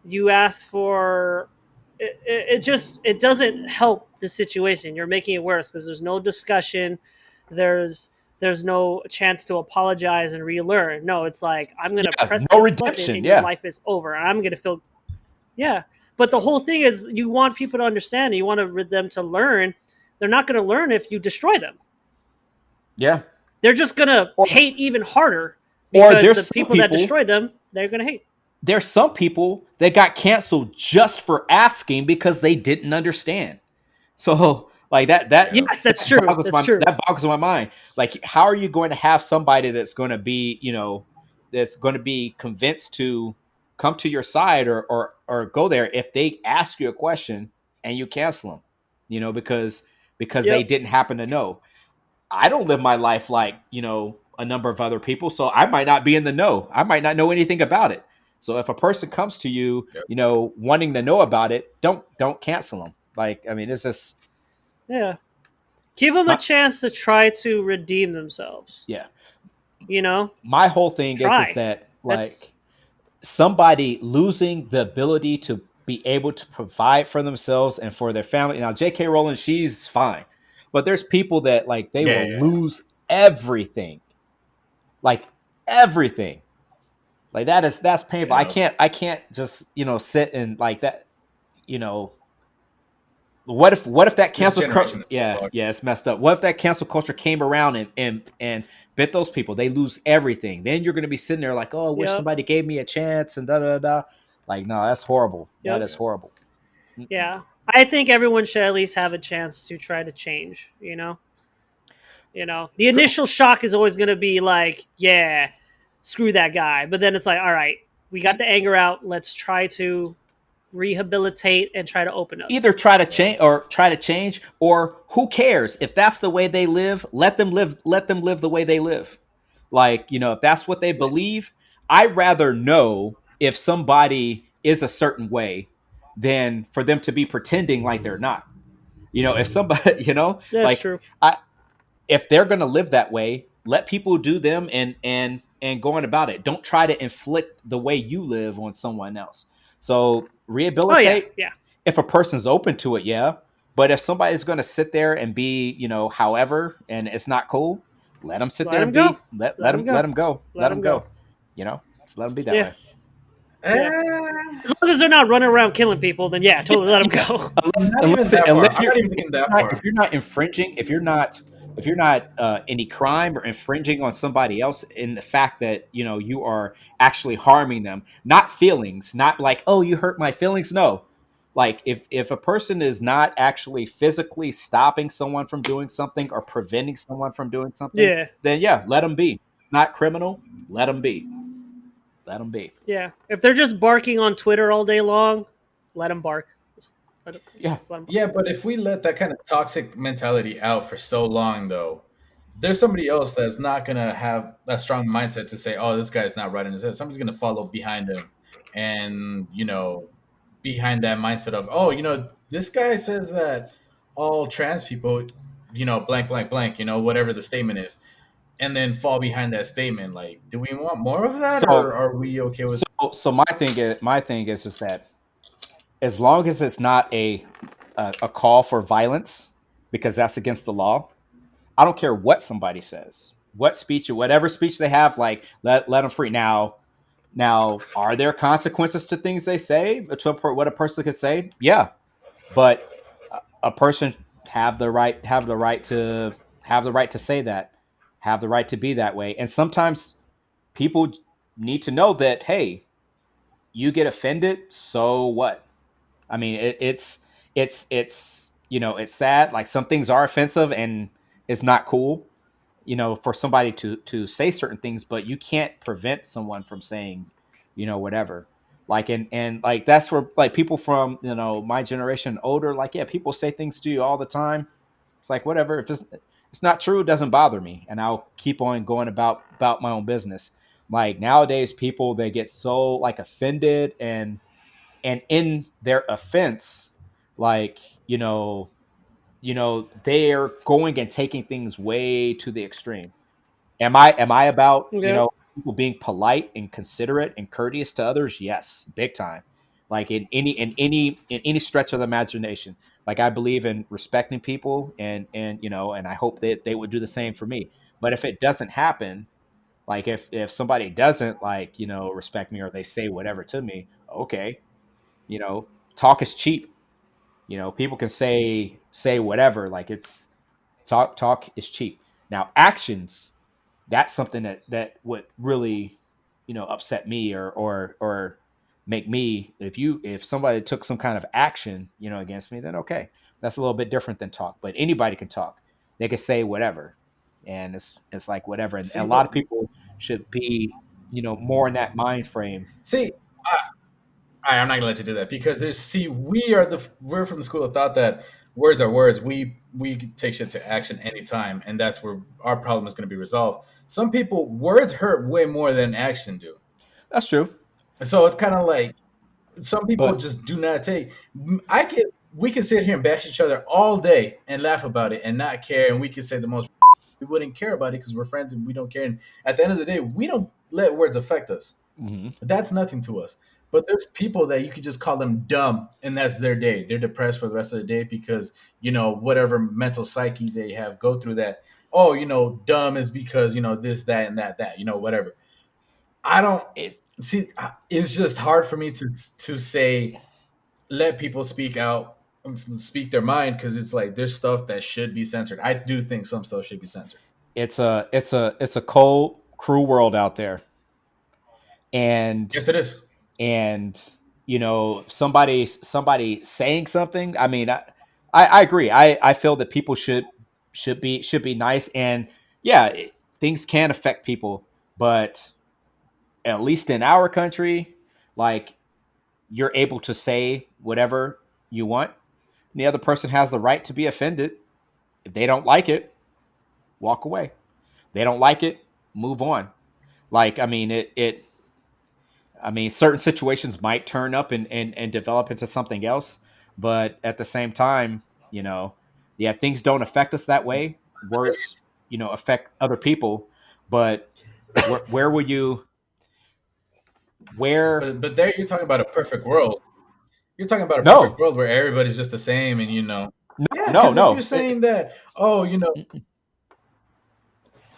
you ask for it doesn't help the situation. You're making it worse because there's no discussion. There's there's no chance to apologize and relearn. No, it's like I'm gonna Yeah, press no this button redemption. and your Yeah, life is over. And I'm gonna feel yeah. But the whole thing is you want people to understand. You want them to learn. They're not going to learn if you destroy them. yeah. They're just going to Or hate even harder or because the people that destroyed them, they're going to hate. there's some people that got canceled just for asking because they didn't understand. So like Yeah. Yes, that's true. That's true. that boggles my mind. Like, how are you going to have somebody that's going to be, that's going to be convinced to come to your side or go there if they ask you a question and you cancel them, because they Yep. didn't happen to know. I don't live my life like, a number of other people, so I might not be in the know. I might not know anything about it. So if a person comes to you, Yep. wanting to know about it, don't cancel them. Like, I mean, it's just Yeah. Give them a my, chance to try to redeem themselves. yeah. You know, My whole thing is try. that, That's like, somebody losing the ability to be able to provide for themselves and for their family. Now, J.K. Rowling, she's fine, but there's people that, like, they Yeah, will yeah. lose everything, like everything. Like, that's painful. Yeah. I can't just sit and like that. You know, what if that This cancel generation is so yeah, fucked. yeah, it's messed up. What if that cancel culture came around and bit those people? They lose everything. Then you're going to be sitting there like, oh, I wish yep. somebody gave me a chance and da da da. Like, no, that's horrible. That Yep. is horrible. Mm-mm. Yeah. I think everyone should at least have a chance to try to change, the True. initial shock is always going to be like, yeah, screw that guy. But then it's like, all right, we got the anger out. Let's try to rehabilitate and try to open up. Either try to change, or who cares if that's the way they live? Let them live the way they live. Like, if that's what they believe, I'd rather know if somebody is a certain way than for them to be pretending like they're not. If somebody, That's like, true. if they're going to live that way, let people do them and go on about it. Don't try to inflict the way you live on someone else. So Oh, yeah. rehabilitate Yeah. if a person's open to it, yeah. But if somebody's going to sit there and be, however, and it's not cool, let them sit Let there him and go. be. Let Let them him let go. them go. Let Let him them go. go. Just let them be that Yeah. way. Yeah. Eh, As long as they're not running around killing people, then yeah, totally let them go. not even that far. I'm not even thinking that If far. you're not infringing, if you're not any crime or infringing on somebody else in the fact that you are actually harming them, not feelings, not like, oh, you hurt my feelings. No, like if a person is not actually physically stopping someone from doing something or preventing someone from doing something, Yeah, then yeah, let them be. Not criminal. Let them be. Let them be. yeah. If they're just barking on Twitter all day long, let them bark. Yeah. Just let 'em bark. Yeah, but if we let that kind of toxic mentality out for so long, though, there's somebody else that's not gonna have that strong mindset to say, "Oh, this guy's not right in his head." Somebody's gonna follow behind him, and behind that mindset of, "Oh, this guy says that all trans people, blank, blank, blank, whatever the statement is," and then fall behind that statement. Like, do we want more of that, or So are we okay with? so my thing is that as long as it's not a call for violence, because that's against the law. I don't care what somebody says, what speech or whatever speech they have. Like let them free. Now, are there consequences to things they say? To what a person could say? Yeah, but a person have the right to say that, have the right to be that way. And sometimes people need to know that, hey, you get offended, so what? I mean, it's sad. Like some things are offensive and it's not cool, for somebody to say certain things, but you can't prevent someone from saying, whatever. Like and like that's where like people from my generation older, like yeah, people say things to you all the time. It's like whatever. If it's not true, it doesn't bother me, and I'll keep on going about my own business. Like nowadays, people they get so like offended and in their offense, like they're going and taking things way to the extreme. Am I about Okay. people being polite and considerate and courteous to others? Yes, big time. Like in any stretch of the imagination. Like I believe in respecting people and I hope that they would do the same for me. But if it doesn't happen, like if somebody doesn't like respect me or they say whatever to me, okay, talk is cheap. People can say whatever. Like it's talk is cheap. Now actions, that's something that would really upset me or make me, if somebody took some kind of action against me, then okay, that's a little bit different than talk. But anybody can talk, they can say whatever, and it's like whatever. And See, a lot but of people should be more in that mind frame. see, I'm not gonna let you do that because we're from the school of thought that words are words. We take shit to action anytime, and that's where our problem is gonna be resolved. Some people words hurt way more than action do. That's true. So it's kind of like some people But just do not take. I can We can sit here and bash each other all day and laugh about it and not care, and we can say the most. We wouldn't care about it because we're friends and we don't care. And at the end of the day, we don't let words affect us. mhm. That's nothing to us. But there's people that you could just call them dumb, and that's their day. They're depressed for the rest of the day because whatever mental psyche they have go through that. Oh, dumb is because this, that, and that. Whatever. I don't it's see. It's just hard for me to say let people speak out, speak their mind because it's like there's stuff that should be censored. I do think some stuff should be censored. it's a cold, cruel world out there, and Yes, it is. and somebody saying something. I mean, I agree. I feel that people should be nice, and yeah, things can affect people, but at least in our country, like you're able to say whatever you want. And the other person has the right to be offended. If they don't like it, walk away. They don't like it, move on. Like I mean, certain situations might turn up and develop into something else, but at the same time, yeah, things don't affect us that way. Words, affect other people, but where would you, where, But there you're talking about a perfect world. You're talking about a perfect no, world where everybody's just the same, and yeah. no, Because if you're no, saying that, oh,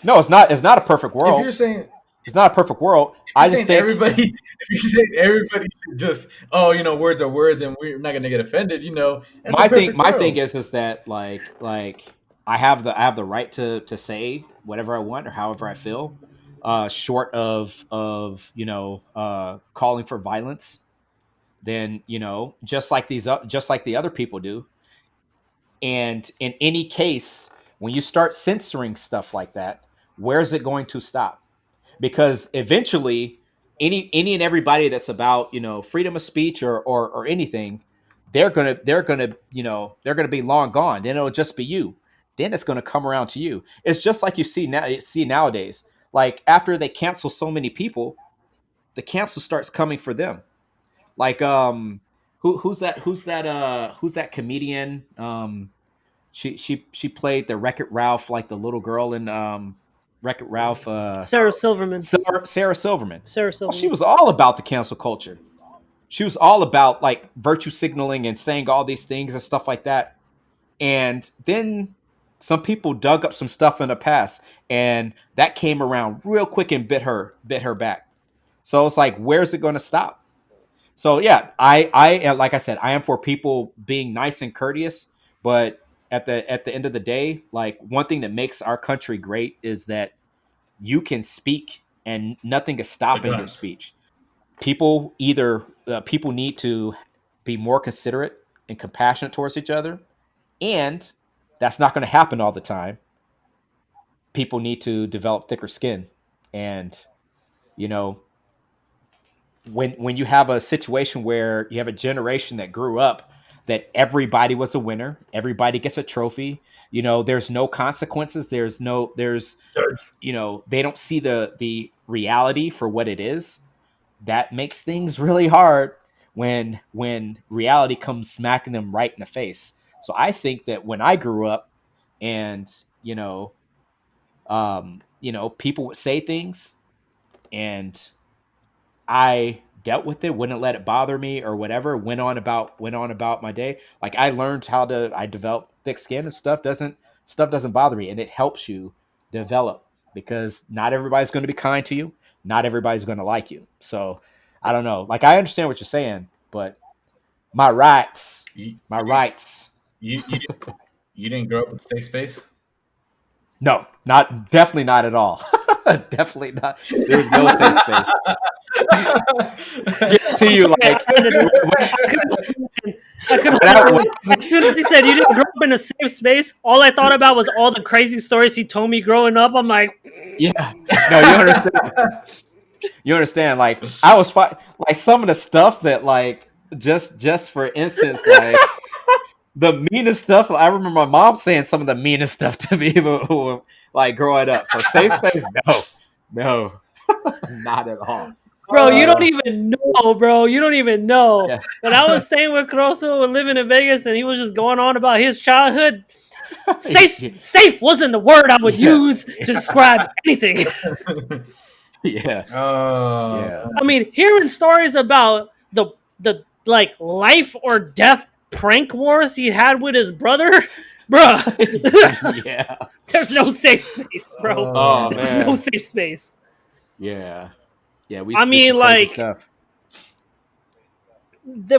no, it's not a perfect if world. you're saying It's not a perfect world. if you're I just saying think everybody, if you're saying everybody should just, oh, words are words, and we're not gonna get offended, that's a perfect my thing world. is that like I have the right to say whatever I want or however I feel, short of calling for violence. then, you know, just like the other people do. And in any case, when you start censoring stuff like that, where's it going to stop? Because eventually, any and everybody that's about, you know, freedom of speech or anything, they're gonna you know, they're gonna be long gone. Then it'll just be you. Then it's gonna come around to you. It's just like you see nowadays. Like after they cancel so many people, the cancel starts coming for them. Like who's that comedian? She played the Wreck-It Ralph, like the little girl in Wreck-It Ralph. Sarah Silverman. Sarah Silverman. Sarah Well, Silverman. she was all about the cancel culture. She was all about like virtue signaling and saying all these things and stuff like that. And then some people dug up some stuff in the past, and that came around real quick and bit her back. So it's like, where's it going to stop? So yeah, I like I said, I am for people being nice and courteous, but at the end of the day, like one thing that makes our country great is that you can speak and nothing is stopping your speech. People people need to be more considerate and compassionate towards each other, and that's not going to happen all the time. People need to develop thicker skin, and you know, when you have a situation where you have a generation that grew up that everybody was a winner, everybody gets a trophy, you know, there's no consequences, there's you know, they don't see the reality for what it is. That makes things really hard when reality comes smacking them right in the face. So I think that when I grew up and people would say things and I dealt with it, wouldn't let it bother me or whatever, went on about my day. Like I learned I developed thick skin and stuff doesn't bother me, and it helps you develop because not everybody's going to be kind to you. Not everybody's going to like you. So I don't know. Like I understand what you're saying, but my rights. You didn't grow up with a safe space? No, definitely not at all. Definitely not. There's no safe space. To you, like as soon as he said you didn't grow up in a safe space, all I thought about was all the crazy stories he told me growing up. I'm like, yeah, no, you understand. You understand? Like I was like some of the stuff that like just for instance, like the meanest stuff. I remember my mom saying some of the meanest stuff to me like growing up. So safe space, no, not at all. Bro, you don't even know, bro. You don't even know. Yeah. When I was staying with Caroso and living in Vegas and he was just going on about his childhood, safe wasn't the word I would use to describe anything. Yeah. Yeah. I mean, hearing stories about the like life or death prank wars he had with his brother, bro. Yeah. There's no safe space, bro. Oh, There's man. no safe space. Yeah. Yeah, I mean, like,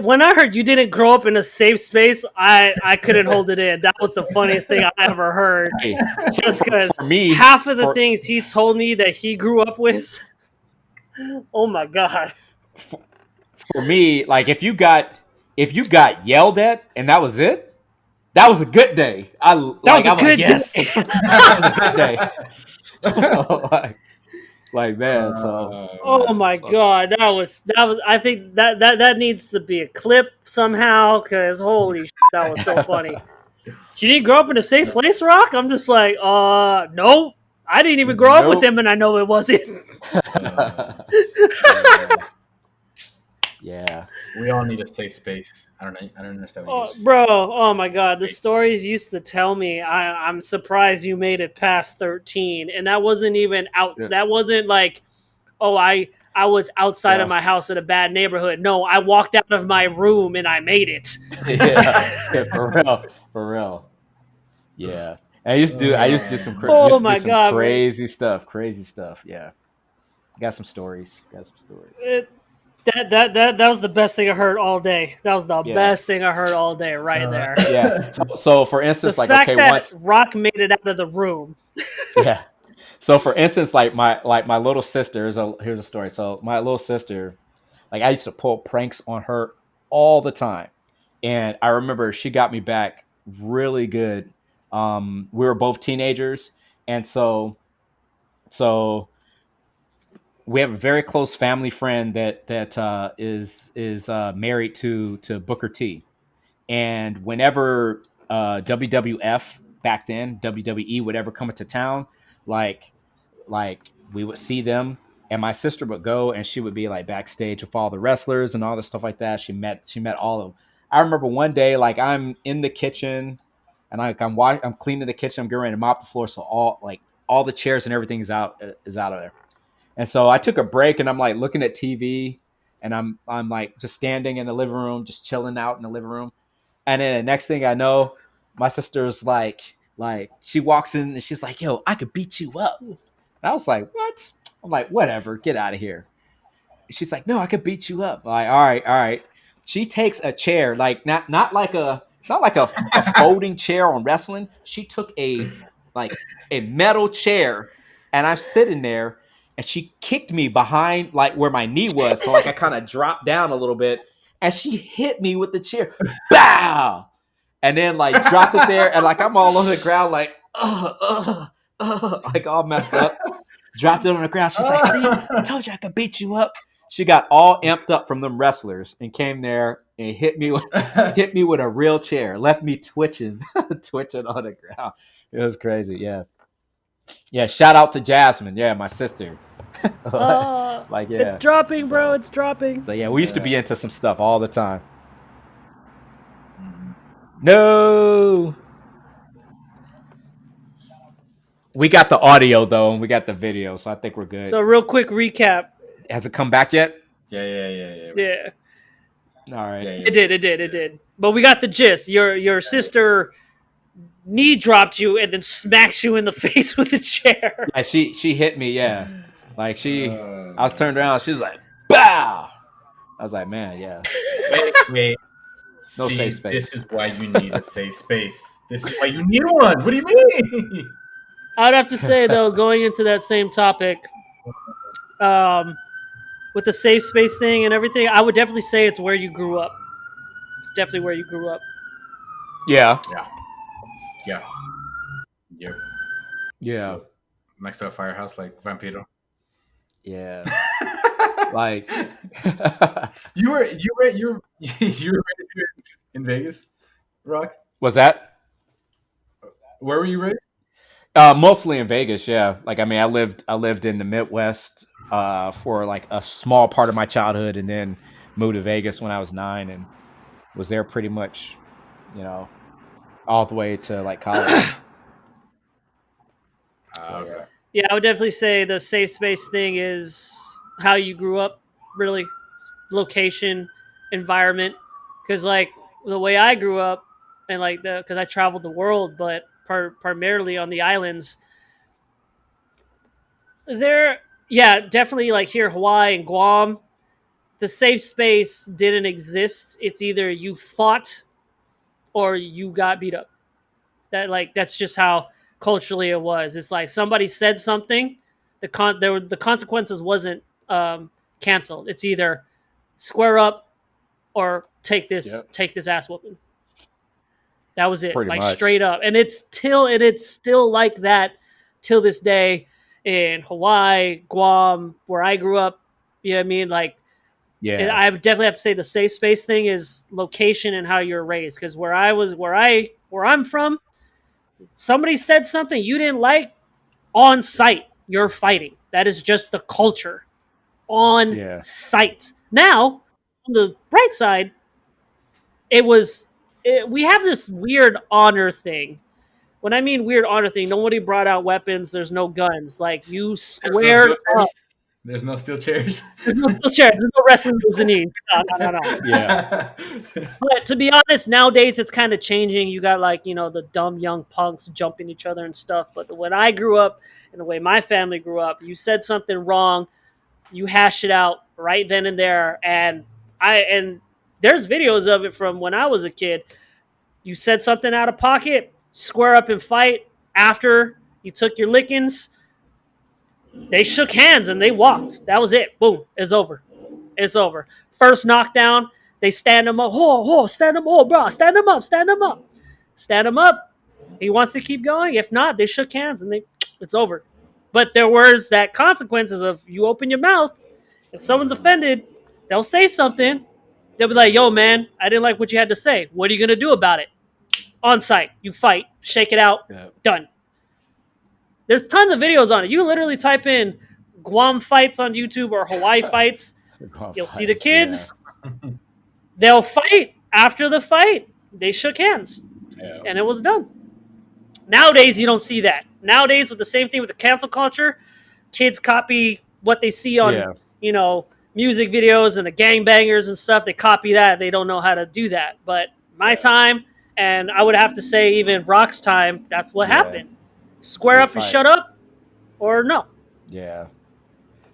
when I heard you didn't grow up in a safe space, I couldn't hold it in. That was the funniest thing I ever heard. Hey, Just because me, half of the things he told me that he grew up with, oh my god. For me, like if you got yelled at and that was it, that was a good day. That was a good day. Like man, so oh my god, that was I think that needs to be a clip somehow because holy shit, that was so funny. You didn't grow up in a safe place, Rock? I'm just like, no, I didn't even grow up with him, and I know it wasn't. Yeah, we all need a safe space. I don't understand what you bro. Oh my god, the stories you used to tell me. I'm surprised you made it past 13, and that wasn't even out. Yeah. That wasn't like, I was outside of my house in a bad neighborhood. No, I walked out of my room and I made it. Yeah, for real. Yeah, and I used to do some crazy stuff. Yeah, got some stories. That was the best thing I heard all day. That was the best thing I heard all day, right there. Yeah. So for instance, the fact that once Rock made it out of the room. Yeah. So for instance, like my little sister. Here's a story. So my little sister, like I used to pull pranks on her all the time. And I remember she got me back really good. We were both teenagers, and so we have a very close family friend that is married to Booker T. And whenever WWF back then, WWE would ever come into town, like we would see them, and my sister would go and she would be like backstage with all the wrestlers and all the stuff like that. She met all of them. I remember one day, like, I'm in the kitchen and I'm cleaning the kitchen. I'm getting ready to mop the floor, so all the chairs and everything is out of there. And so I took a break and I'm like looking at TV, and I'm like just standing in the living room, just chilling out in the living room. And then the next thing I know, my sister's like she walks in and she's like, "Yo, I could beat you up." And I was like, "What?" I'm like, "Whatever, get out of here." She's like, "No, I could beat you up." I'm like, all right. She takes a chair, like not like a folding chair on wrestling. She took a metal chair, and I'm sitting there, and she kicked me behind like where my knee was, so like I kind of dropped down a little bit, and she hit me with the chair, bow, and then like dropped it there, and like I'm all on the ground, like like all messed up. Dropped it on the ground. She's like, "See, I told you I could beat you up." She got all amped up from them wrestlers and came there and hit me with a real chair, left me twitching on the ground. It was crazy. Yeah. Shout out to Jasmine. Yeah, my sister. Like, yeah, it's dropping, bro. It's dropping. So yeah, we used to be into some stuff all the time. No. We got the audio though, and we got the video, so I think we're good. So real quick recap. Has it come back yet? Yeah. All right. It did. But we got the gist. Your sister knee dropped you and then smacks you in the face with a chair. Yeah, she hit me. Yeah, like I was turned around. She was like, "Bow." I was like, "Man, yeah." Wait. No safe space. This is why you need a safe space. This is why you need one. What do you mean? I would have to say though, going into that same topic, with the safe space thing and everything, I would definitely say it's where you grew up. It's definitely where you grew up. Yeah. Next to a firehouse like Vampiro. Yeah. Like you were in Vegas, Rock? Was that? Where were you raised? Mostly in Vegas, yeah. Like, I mean, I lived in the Midwest for like a small part of my childhood, and then moved to Vegas when I was 9, and was there pretty much, all the way to like college. Okay. Yeah, I would definitely say the safe space thing is how you grew up, really, location, environment. Because like the way I grew up, and like because I traveled the world, but primarily on the islands. Definitely like here, Hawaii and Guam, the safe space didn't exist. It's either you fought or you got beat up. That's just how culturally it was. It's like somebody said something, the consequences wasn't canceled. It's either square up or take this ass whooping. That was it, Pretty much. Straight up. And it's still like that till this day in Hawaii, Guam, where I grew up. You know what I mean? Like, yeah, I definitely have to say the safe space thing is location and how you're raised. Because where I'm from, somebody said something you didn't like, on site, you're fighting. That is just the culture on site. Now, on the bright side, we have this weird honor thing. When I mean weird honor thing, nobody brought out weapons. There's no guns. Like, you squared up. There's no steel chairs. There's no steel chairs. There's no wrestling moves in these. No. Yeah. But to be honest, nowadays it's kind of changing. You got like, the dumb young punks jumping each other and stuff. But when I grew up and the way my family grew up, you said something wrong, you hash it out right then and there. And there's videos of it from when I was a kid. You said something out of pocket, square up and fight. After you took your lickings, they shook hands and they walked. That was it. Boom. It's over. First knockdown, They stand him up. Stand him up, bro. Stand him up. Stand him up. Stand him up. He wants to keep going. If not, they shook hands and it's over. But there was that consequences of you open your mouth. If someone's offended, they'll say something. They'll be like, yo, man, I didn't like what you had to say. What are you going to do about it? On site, you fight, shake it out, done. There's tons of videos on it. You literally type in Guam fights on YouTube or Hawaii fights. You'll see the kids. Yeah. They'll fight. After the fight, they shook hands. Yeah. And it was done. Nowadays, you don't see that. Nowadays, with the same thing with the cancel culture, kids copy what they see on, music videos and the gangbangers and stuff. They copy that. They don't know how to do that. But my time, and I would have to say even Rock's time, that's what happened. Square up and shut up, or no. Yeah.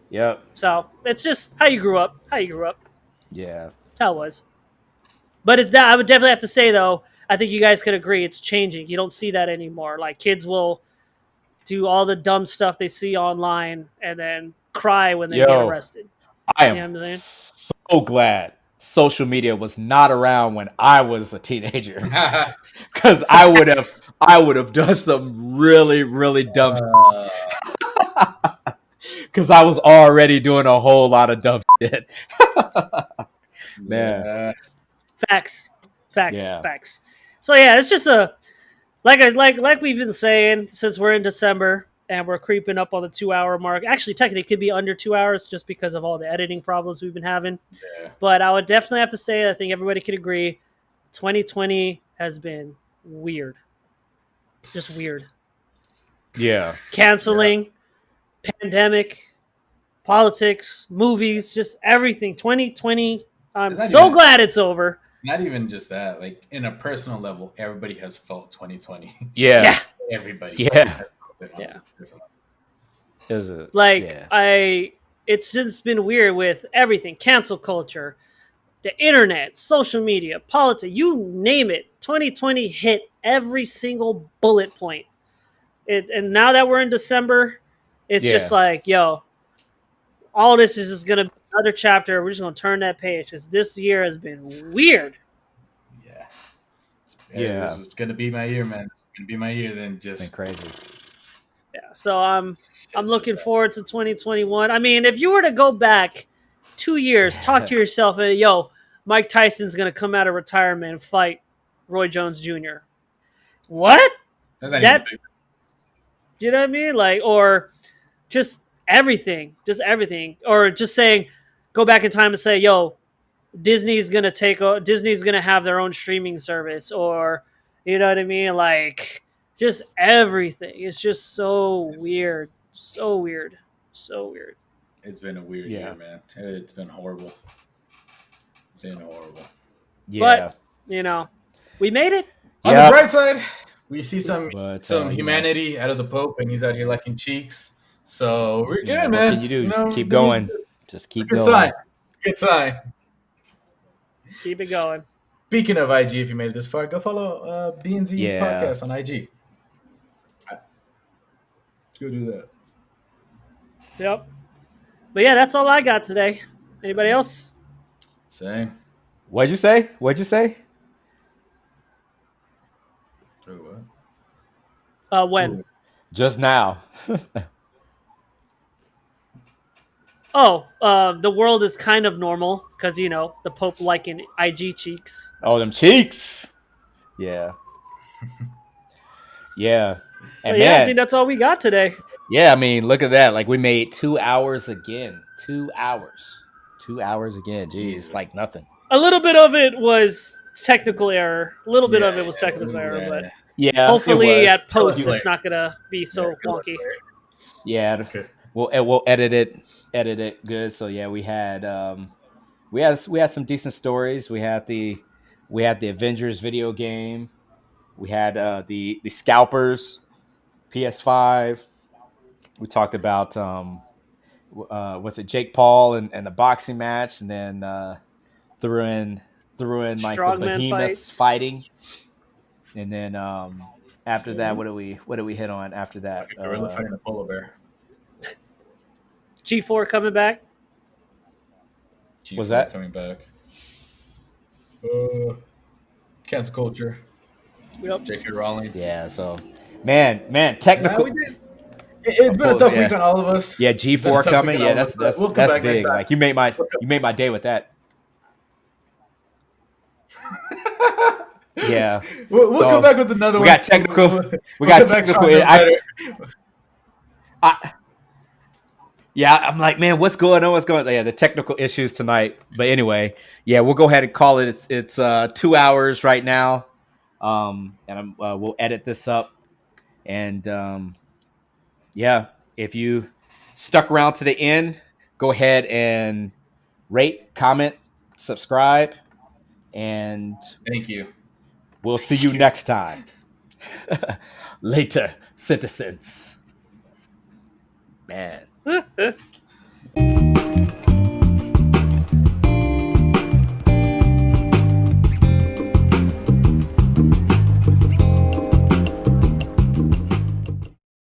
Yep. So it's just how you grew up. Yeah. That's how it was. But it's that I would definitely have to say though, I think you guys could agree it's changing. You don't see that anymore. Like kids will do all the dumb stuff they see online and then cry when they get arrested. I am so glad social media was not around when I was a teenager, because I would have done some really, really dumb because I was already doing a whole lot of dumb shit. Man, facts. So yeah, it's just like we've been saying since we're in December. And we're creeping up on the 2-hour mark. Actually, technically, it could be under 2 hours just because of all the editing problems we've been having. Yeah. But I would definitely have to say, I think everybody could agree, 2020 has been weird. Just weird. Yeah. Canceling, pandemic, politics, movies, just everything. 2020, I'm so glad it's over. Not even just that. Like, in a personal level, everybody has felt 2020. Yeah. Everybody. Yeah. Yeah. Is it it's just been weird with everything. Cancel culture, the internet, social media, politics, you name it. 2020 hit every single bullet point. And now that we're in December, it's just like, yo, all this is just gonna be another chapter. We're just gonna turn that page because this year has been weird. Yeah. This is gonna be my year, man. It's gonna be my year. Then just crazy. Yeah, so I'm looking forward to 2021. I mean, if you were to go back 2 years, talk to yourself, and yo, Mike Tyson's gonna come out of retirement and fight Roy Jones Jr. What? That you know what I mean? Like, or just everything, or just saying, go back in time and say, yo, Disney's gonna have their own streaming service, or you know what I mean? Like. Just everything. It's just so weird. It's been a weird year, man. It's been horrible. Yeah. But, we made it. On the bright side, we see some humanity out of the Pope, and he's out here licking cheeks. So we're good, man. What can you do? Just keep going. Just keep going. Good sign. Keep it going. Speaking of IG, if you made it this far, go follow B&Z Podcast on IG. Go do that. Yep. But yeah, that's all I got today. Anybody else? Same. What'd you say? Oh, what? When? Just now. The world is kind of normal because, the Pope liking IG cheeks. Oh, them cheeks. Yeah. Yeah. And man, I think that's all we got today. Yeah, I mean, look at that. Like, we made 2 hours again. 2 hours. 2 hours again. Jeez, like nothing. A little bit of it was technical error. But hopefully at post it's not gonna be so wonky. Yeah, okay. We'll edit it good. So yeah, we had some decent stories. We had the Avengers video game. We had the scalpers, PS5. We talked about Jake Paul and the boxing match, and then threw in like the behemoths fighting, and then after that, what do we hit on after that? Gorilla fighting a polar bear. G4 coming back. Was that coming back? Cancel culture. Yep. J.K. Rowling. Yeah. So, man, Yeah, technical. we did. It's been a tough week on all of us. Yeah, It's been a G4 tough coming. week on Yeah, all of us, but that's we'll come that's back next big. time. Like you made my day with that. Yeah. We'll So, come back with another one. We got technical. We We'll got come back technical. stronger and better. Yeah, I'm like, man, what's going on? What's going on? Yeah, the technical issues tonight. But anyway, yeah, we'll go ahead and call it. It's 2 hours right now. And we'll edit this up. And yeah, if you stuck around to the end, go ahead and rate, comment, subscribe, and Thank you. we'll see you next time. Later, citizens. Man.